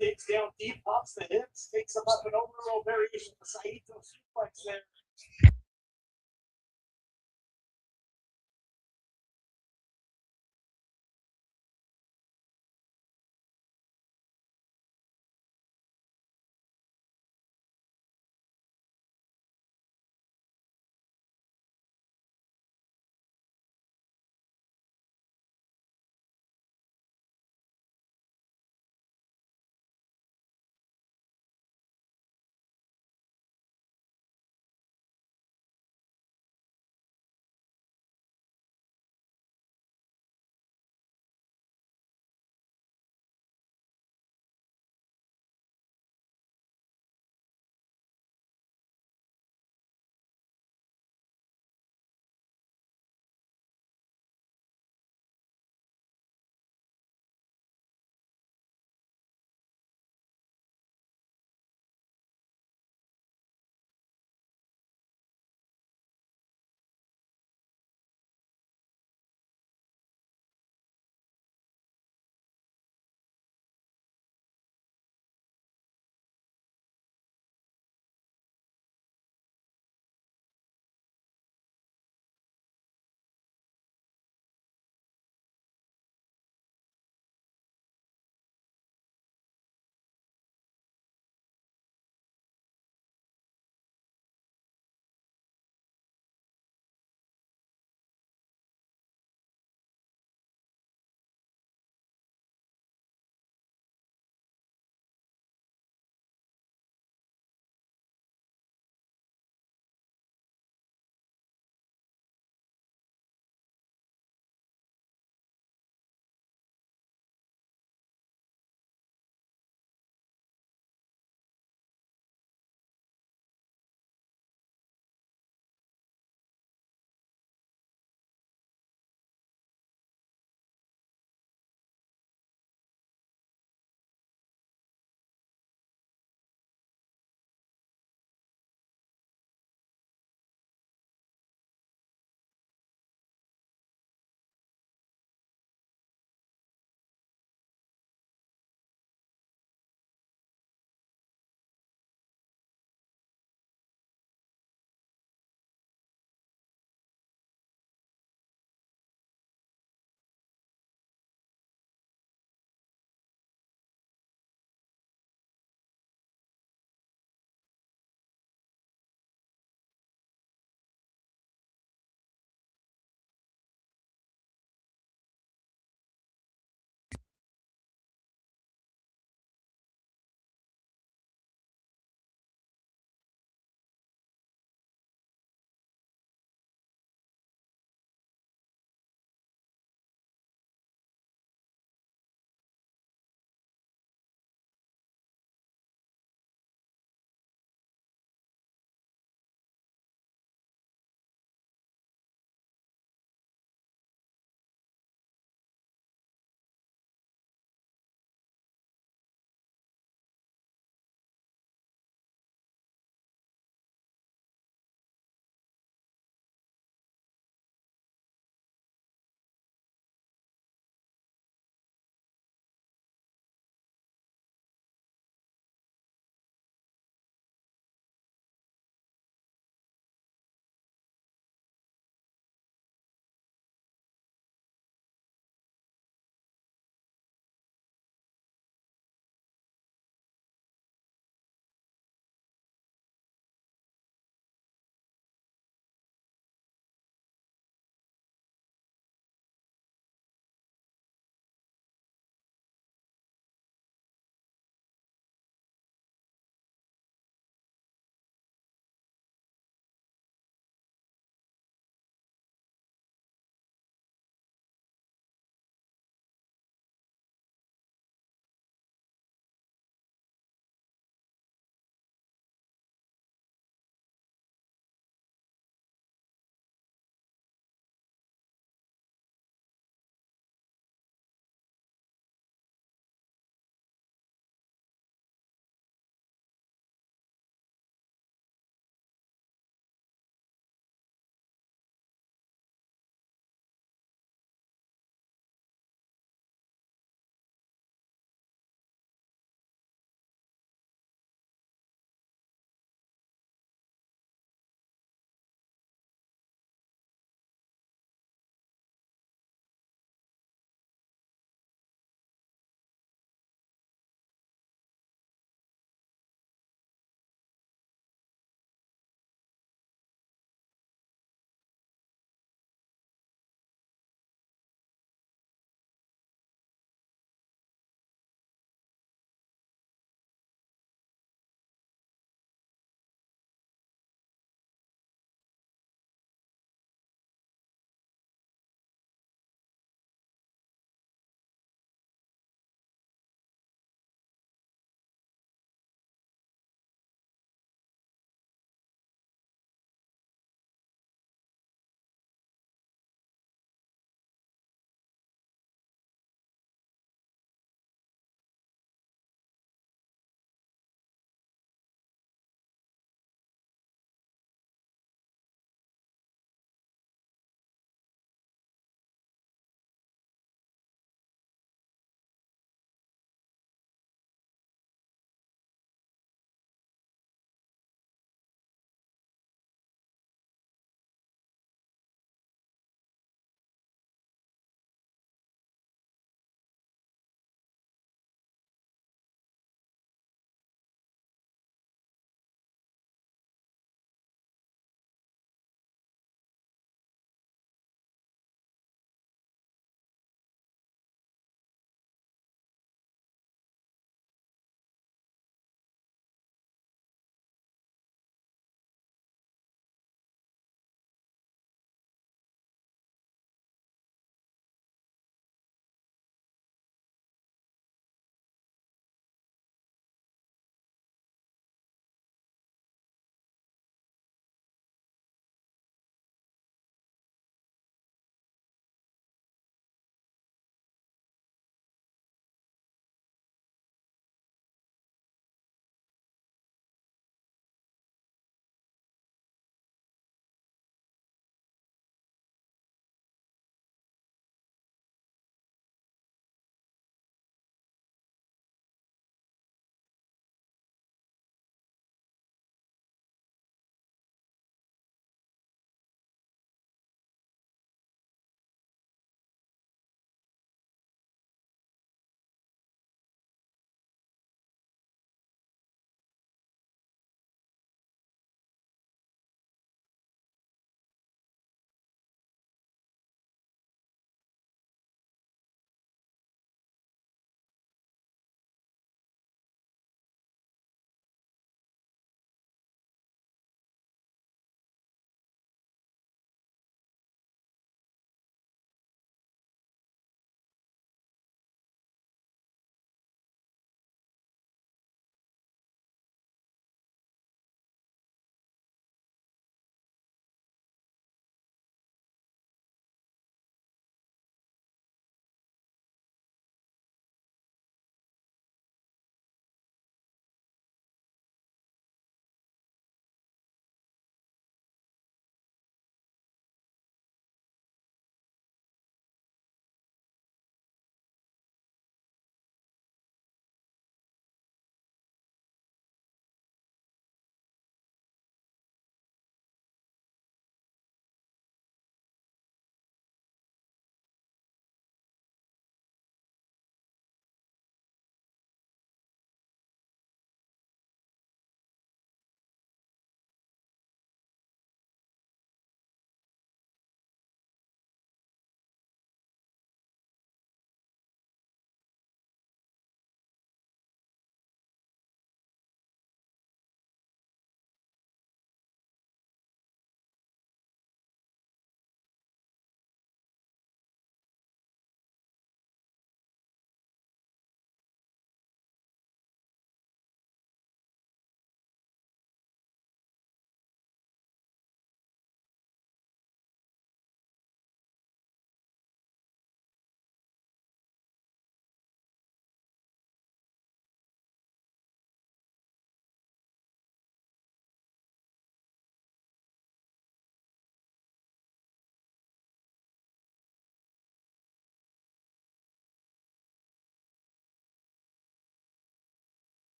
Digs down deep, pops the hips, takes him up an overall variation of the Saito suplex there.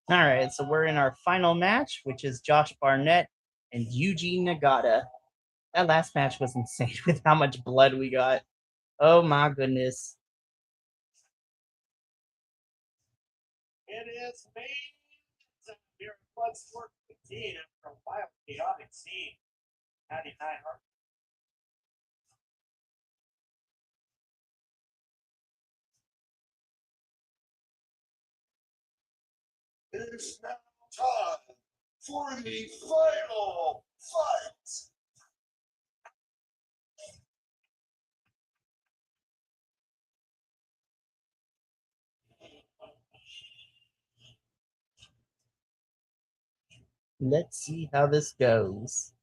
All right, so we're in our final match, which is Josh Barnett and Yuji Nagata. That last match was insane with how much blood we got. Oh my goodness. It is main here at Bloodsport XV after a wild, chaotic scene. 99 Heart. It is now time for the final fight. Let's see how this goes.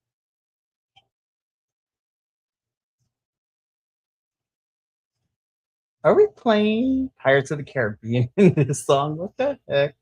Are we playing Pirates of the Caribbean in this song? What the heck?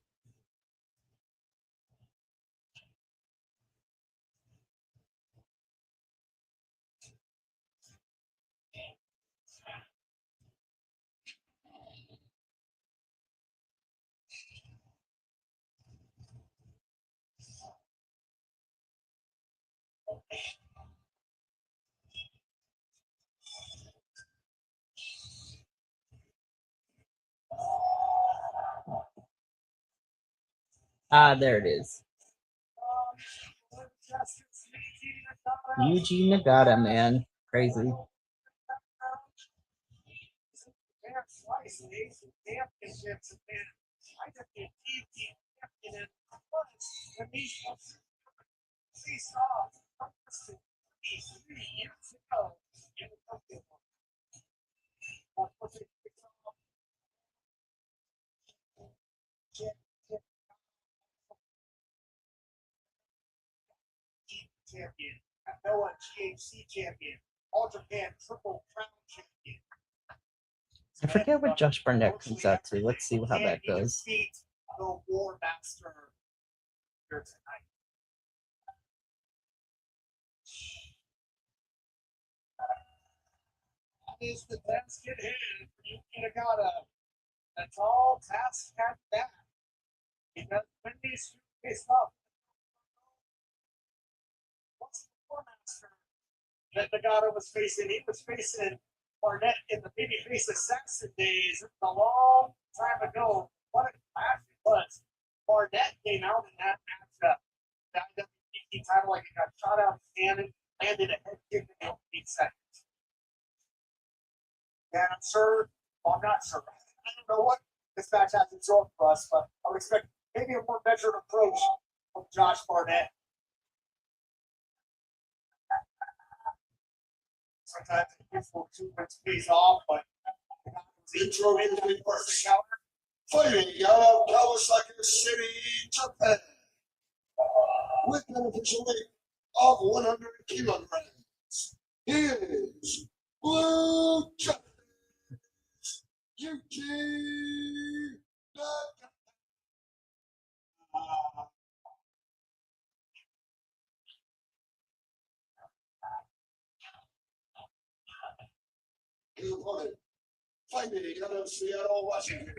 Ah, there it is. Yuji Nagata, man. Crazy. Champion, Noah GHC champion, All Japan Triple Crown champion. I forget what Josh Barnett comes out to. Let's see how that goes. The War Master here tonight. Is the task at hand for Yuki Nagata. That's all task at that. Because when these two face off, what's the War Master that Nagata was facing? He was facing Barnett in the babyface assassin days a long time ago. What a clash it was. Barnett came out in that matchup. That IWGP title like it got shot out of his hand and landed a head kick in the opening seconds. And I'm sure, well, I'm not sure. I don't know what this match has in store for us, but I would expect maybe a more measured approach from Josh Barnett. Sometimes it's will two minutes pays off, but intro into the first encounter. Fighting out of Kawasaki City, Japan, with an official weight of 100 kilograms. He is Blue Jacket. Yuki Nagata. His opponent, fighting out of Seattle, Washington.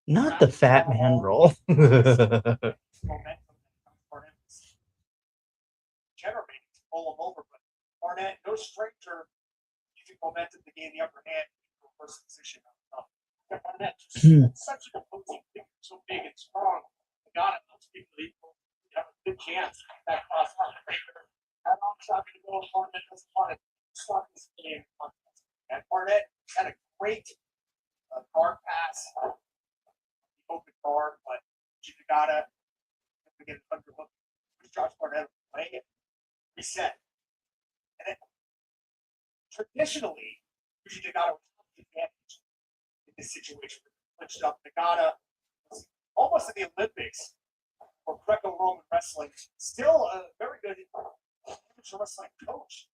Not the fat man roll. Momentum Barnett was generating to pull him over, but Barnett, no stranger, using momentum to gain the upper hand for first position. Barnett just such an opposing figure, so big and strong. Got it. Most people have a good chance that cross breaker. That long shot to go. Barnett doesn't want to start this game. And Barnett had a great guard pass, open guard, but Gigata again underhook. Josh Barnett playing it, reset. And then traditionally, Gigata was the advantage in this situation. Clinched up. Nagata was almost in the Olympics for Greco-Roman wrestling. Still a very good amateur wrestling coach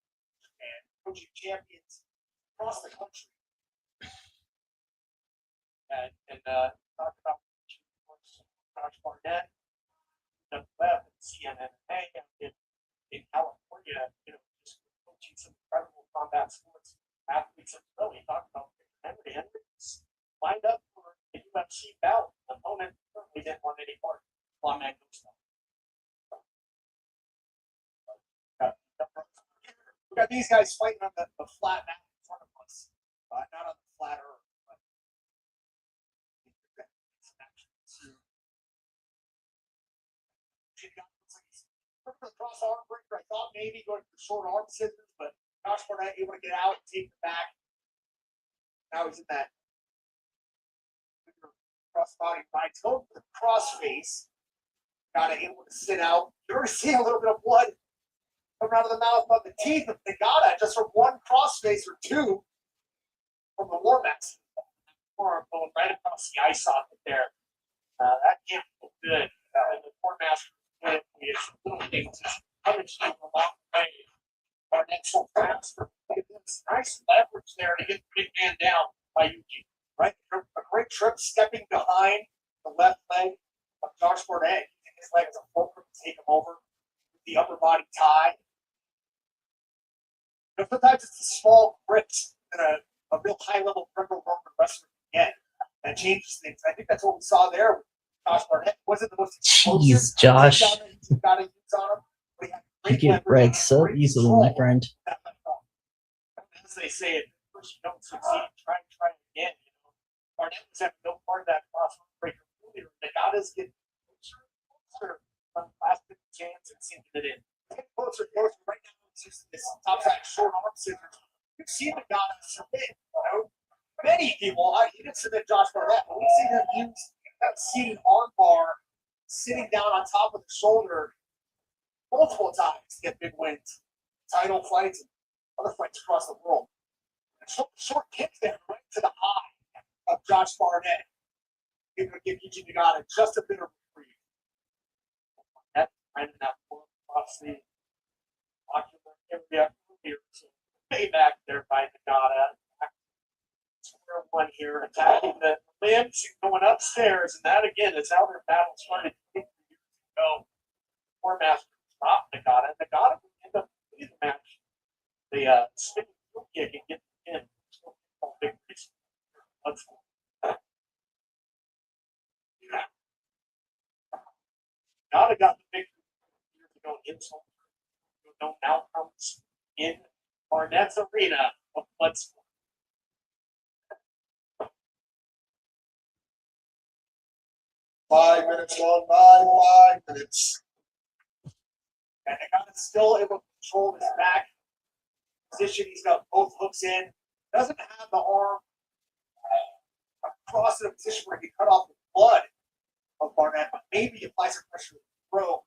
and coaching champions across the country. And talk about Josh Barnett, the web and CNNA in California, just coaching some incredible combat sports athletes as well. He talked about Henry. Henry was lined up for the UFC bout. The opponent certainly didn't want any part. Flamenco stuff. We got these guys fighting on the flat mat in front of us, not on the flat earth. The cross arm breaker, I thought maybe going for short arm scissors, but Josh Barnett able to get out and take the back. Now he's in that cross body right. Going for the cross face. Got it able to sit out. You're seeing a little bit of blood coming out of the mouth of the teeth of Nagata just from one cross face or two from the war mats. Arm going right across the eye socket there. That can't feel good. The war master little things punishing along the way. Barnett so fast. Nice leverage there to get the big man down by Yuki. Right? A great trip stepping behind the left leg of Josh Barnett. His leg is a fulcrum to take him over with the upper body tie. Sometimes it's the small grips that a real high level Greco-Roman wrestler can get that changes things. I think that's what we saw there with Josh Barnett. Wasn't the most explosive. Jeez, Josh. You get red so easily, my friend. As they say, if first you don't succeed, try again. Barnett was having no part of that cross breaker earlier. Nagata's getting closer on the last chance and sinking it in. Getting closer right now. It's just this top side short arm scissors. You've seen Nagata submit. Many people, he didn't submit Josh Barnett, but we've seen him use that seated arm bar sitting down on top of the shoulder multiple times to get big wins, title fights, and other fights across the world. Short kick there right to the eye of Josh Barnett. He's going to give Yuji Nagata just a bit of reprieve. That right in that one across the ocular area here. So payback there by Nagata. Square one here, attacking the limbs and going upstairs, and that again is how their battle started 50 years ago. War Master dropped Nagata. Nagata would end up winning the match. The spinning heel kick and get the pin. Big piece. Nagata got the big years ago insult. No outcomes in Barnett's arena of Bloodsport. Five minutes long by 5 minutes. And Nagata's still able to control his back position. He's got both hooks in. Doesn't have the arm across in a position where he can cut off the blood of Barnett, but maybe apply some pressure with the throw.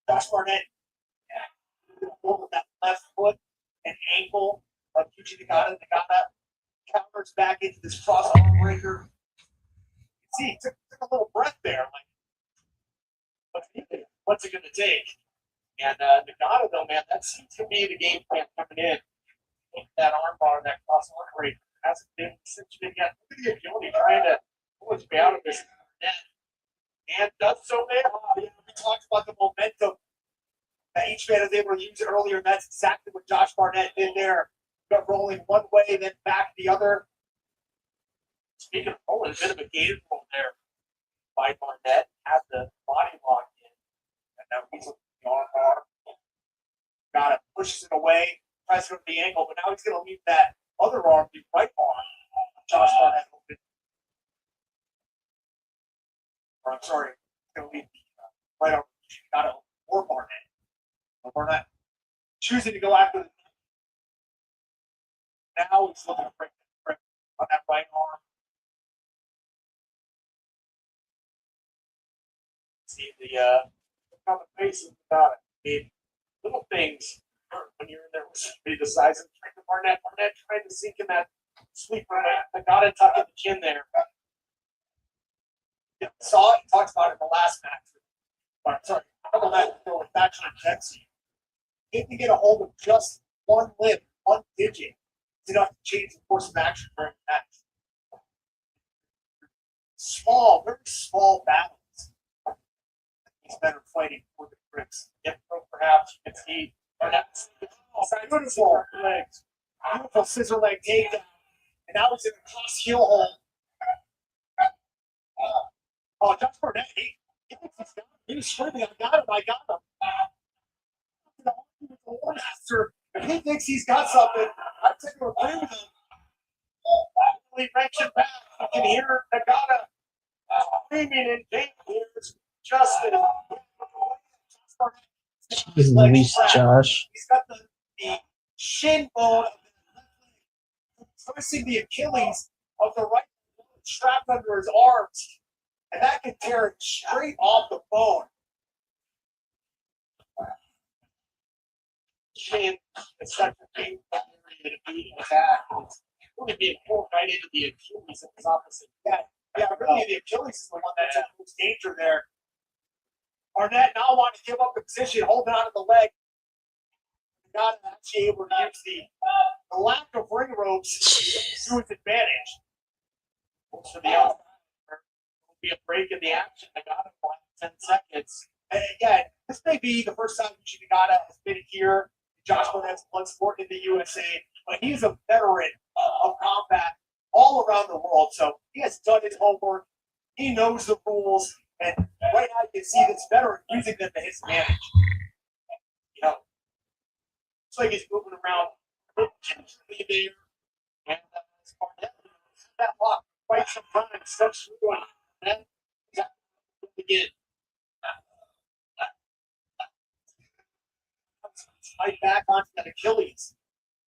Josh Barnett with that left foot and ankle of Yuji Nagata. Nagata counters back into this cross arm breaker. See, he took a little breath there. Like, what's it going to take? And Nagata, though, man, that seemed to be the game plan coming in. That arm bar, that cross arm breaker hasn't been since you yet. Look at the agility trying to pull his way out of this net. And does so there. We talked about the momentum that each man is able to use earlier, and that's exactly what Josh Barnett did there. Got rolling one way, then back the other. Speaking of pulling, a bit of a gator pull there by Barnett. Has the body lock in. And now he's looking at the arm bar. Got it, pushes it away, tries to go to the ankle, but now he's going to leave that other arm, the right arm. Josh Barnett open. Or I'm sorry, he's going to leave the right arm. Got it for Barnett. But Barnett choosing to go after the. Now he's looking to break the grip on that right arm. See the on the face of the little things when you're in there with somebody the size and strength of Barnett. Barnett trying to sink in that sweeper. I got it tuck in the chin there. Yeah, saw it. He talks about it in the last match. Or, sorry, a couple matches ago with Thatcher and Jetsy. If you get a hold of just one limb, one digit, it's enough to change the course of action during the match. Small, very small battles. He's better fighting for the grips. If perhaps you can see beautiful legs, beautiful scissor leg takedown, and now he's in a cross heel hold. Oh, Josh Barnett, he thinks he's got him. He was screaming, I got him. Master, if he thinks he's got something, I take him agree with him. He wrench him back. You can hear Nagata screaming in danger. Justin. Jeez Louise, Josh. He's got the shin bone twisting the Achilles of the right strapped under his arms, and that can tear it straight off the bone. Shin is such a big area to be in back. It's really being pulled right into the Achilles in his opposite. Yeah, really, the Achilles is the one that's in most danger there. Arnett now wanting to give up the position, holding on to the leg. Not actually able to use the lack of ring ropes to his advantage. Looks for the outside. There will be a break in the action. Nagata for 10 seconds. And again, this may be the first time Nagata has been here. Josh Barnett's Bloodsport in the USA, but he's a veteran of combat all around the world. So he has done his homework. He knows the rules. And right now you can see this veteran using them to his advantage. You know, looks like he's moving around gingerly there. And that block for quite some time. Steps through it. And then again. Right back onto that Achilles.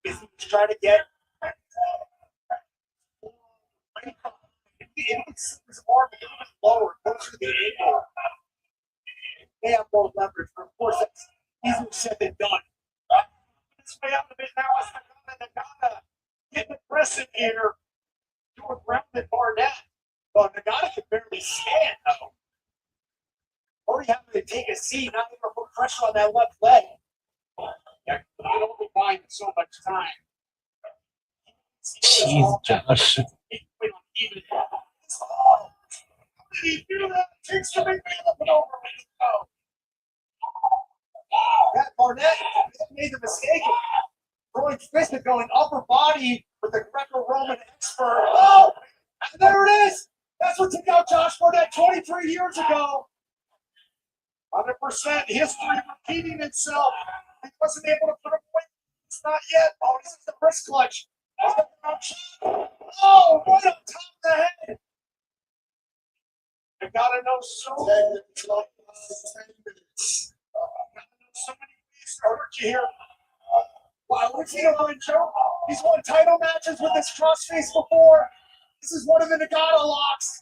He's trying to get his arm a little bit lower, closer to the ankle. They have more leverage, but of course that's easier said than done. This way out a bit now is Nagata getting aggressive here to a grounded Barnett. But Nagata can barely stand though. Already having to take a seat, not able to put pressure on that left leg. Yeah, you can only buy so much time. Jeez, Josh. Even how did he do that? Takes the big man up and over. That Barnett made the mistake of throwing fist and going upper body with the Greco-Roman expert. Oh, and there it is. That's what took out Josh Barnett 23 years ago. 100% history repeating itself. He wasn't able to put him away. It's not yet. Oh, this is the wrist clutch. Oh, right on top of the head. I gotta know so many ways to hurt you here. Wow, what's he doing, Joe? He's won title matches with this crossface before. This is one of the Nagata locks.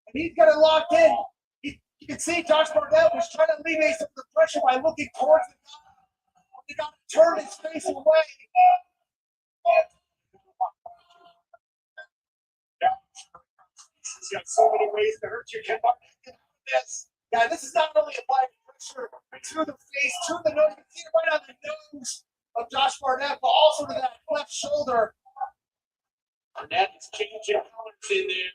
And he's got it locked in. You can see Josh Barnett was trying to alleviate some of the pressure by looking towards the Nagata. He got to turn his face away. He's got so many ways to hurt you. This. Yeah, this is not only applying pressure to the face, to the nose. You can see it right on the nose of Josh Barnett, but also to that left shoulder. Barnett is changing colors in there.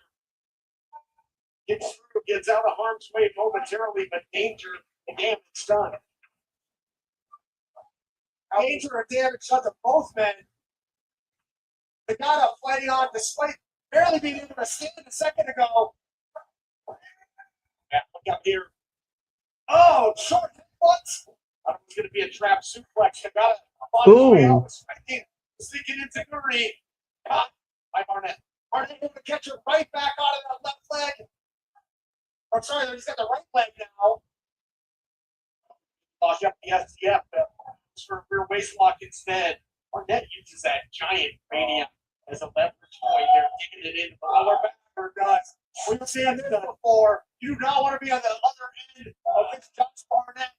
Gets through, gets out of harm's way momentarily, but danger and damage done. Danger and damage done to both men. Nagata fighting on despite barely being able to stand a second ago. Yeah, look out here. Oh, short what? I thought it was going to be a trap suplex. I got it. Ooh. Sneaking into Gurney. Caught by Barnett. Barnett able to catch her right back out of that left leg. I'm sorry, he's got the right leg now. Lock up the STF for a rear waist lock instead. Barnett uses that giant mania as a leverage point here, kicking it in the lower back. Does. We've seen this before. You do not want to be on the other end of this Josh Barnett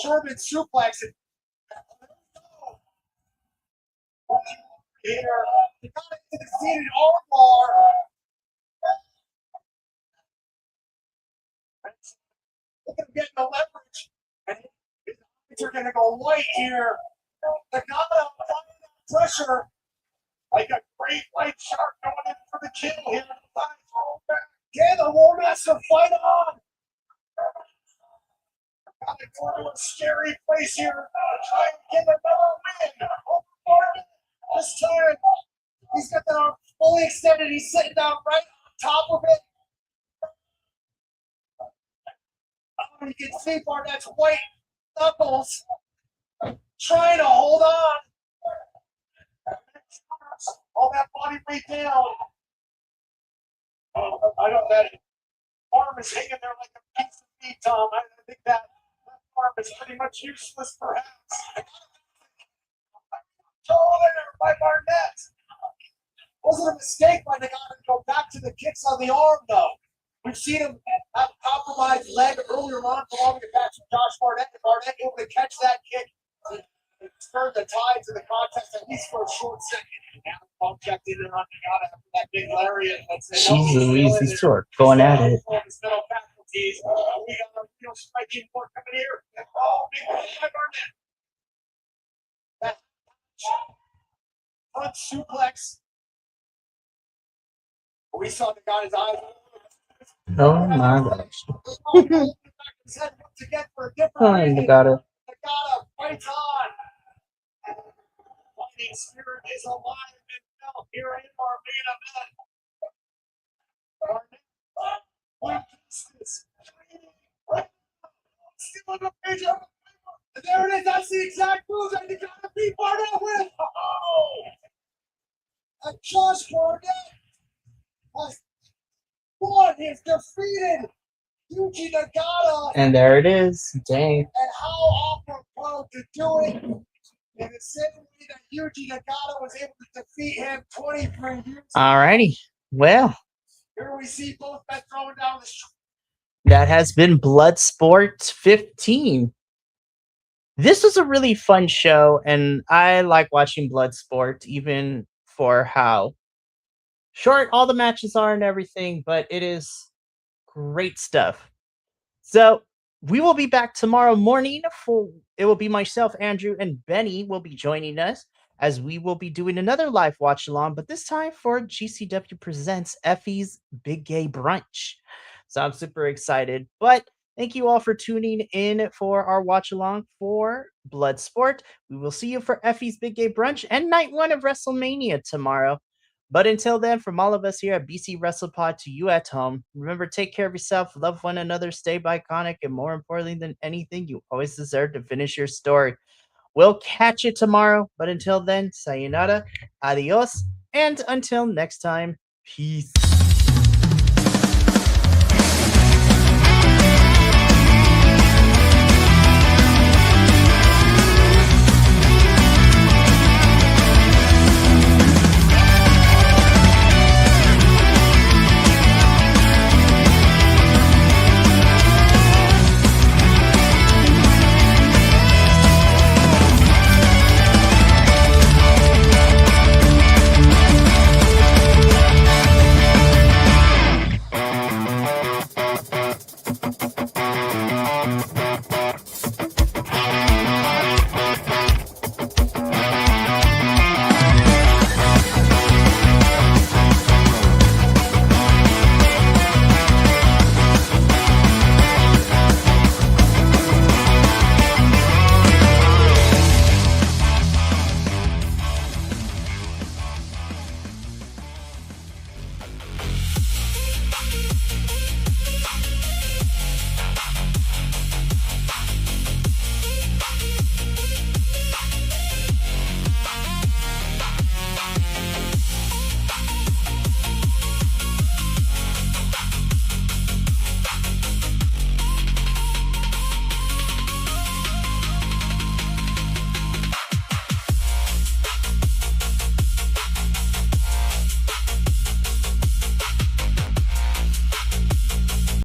German suplex. Here, he got it to the seated armbar. Look at him getting the leverage. And his eyes are going to go white here. Nagata applying pressure like a great white shark going in for the kill here. Get the War Master fight on. Got it going to a scary place here. Try and get another win. This time, he's got the arm fully extended. He's sitting down right on top of it. You can see Barnett's white knuckles trying to hold on. All that body weight down. I don't know that arm is hanging there like a piece of meat, Tom. I think that arm is pretty much useless, perhaps. Oh, there by Barnett. Wasn't a mistake by the guy to go back to the kicks on the arm, though. We've seen him have a compromised leg earlier on, belonging to match with Josh Barnett, and Barnett able to catch that kick and stirred the tide to the contest at least for a short second. Now the ball checked in and on Nagata after that big lariat. Jeez Louise, these two are going at it. We got a real striking work coming here. Oh, big by Barnett. That front suplex. We saw the guy's eyes. Oh my gosh. Oh, Nagata. Nagata fights on. Fighting spirit is alive and well here in our main event. Still on the page of and there it is. That's the exact move that you gotta beat Barnett with. Oh! And Josh Barnett has won. He's defeated Yuji Nagata. And there it is. Dang. And how apropos to do it in the same way that Yuji Nagata was able to defeat him 23 years ago. Alrighty. Well, Here we see both men throwing down the street. that has been Bloodsport 15. This was a really fun show, and I like watching Bloodsport, even for how short all the matches are and everything, but it is great stuff. So we will be back tomorrow morning. It will be myself, Andrew, and Benny will be joining us as we will be doing another live watch along, but this time for GCW Presents Effie's Big Gay Brunch. So I'm super excited. But thank you all for tuning in for our watch along for Bloodsport. We will see you for Effie's Big Gay Brunch and night 1 of WrestleMania tomorrow. But until then, from all of us here at BC WrestlePod to you at home, remember, take care of yourself, love one another, stay iconic, and more importantly than anything, you always deserve to finish your story. We'll catch you tomorrow, but until then, sayonara, adios, and until next time, peace.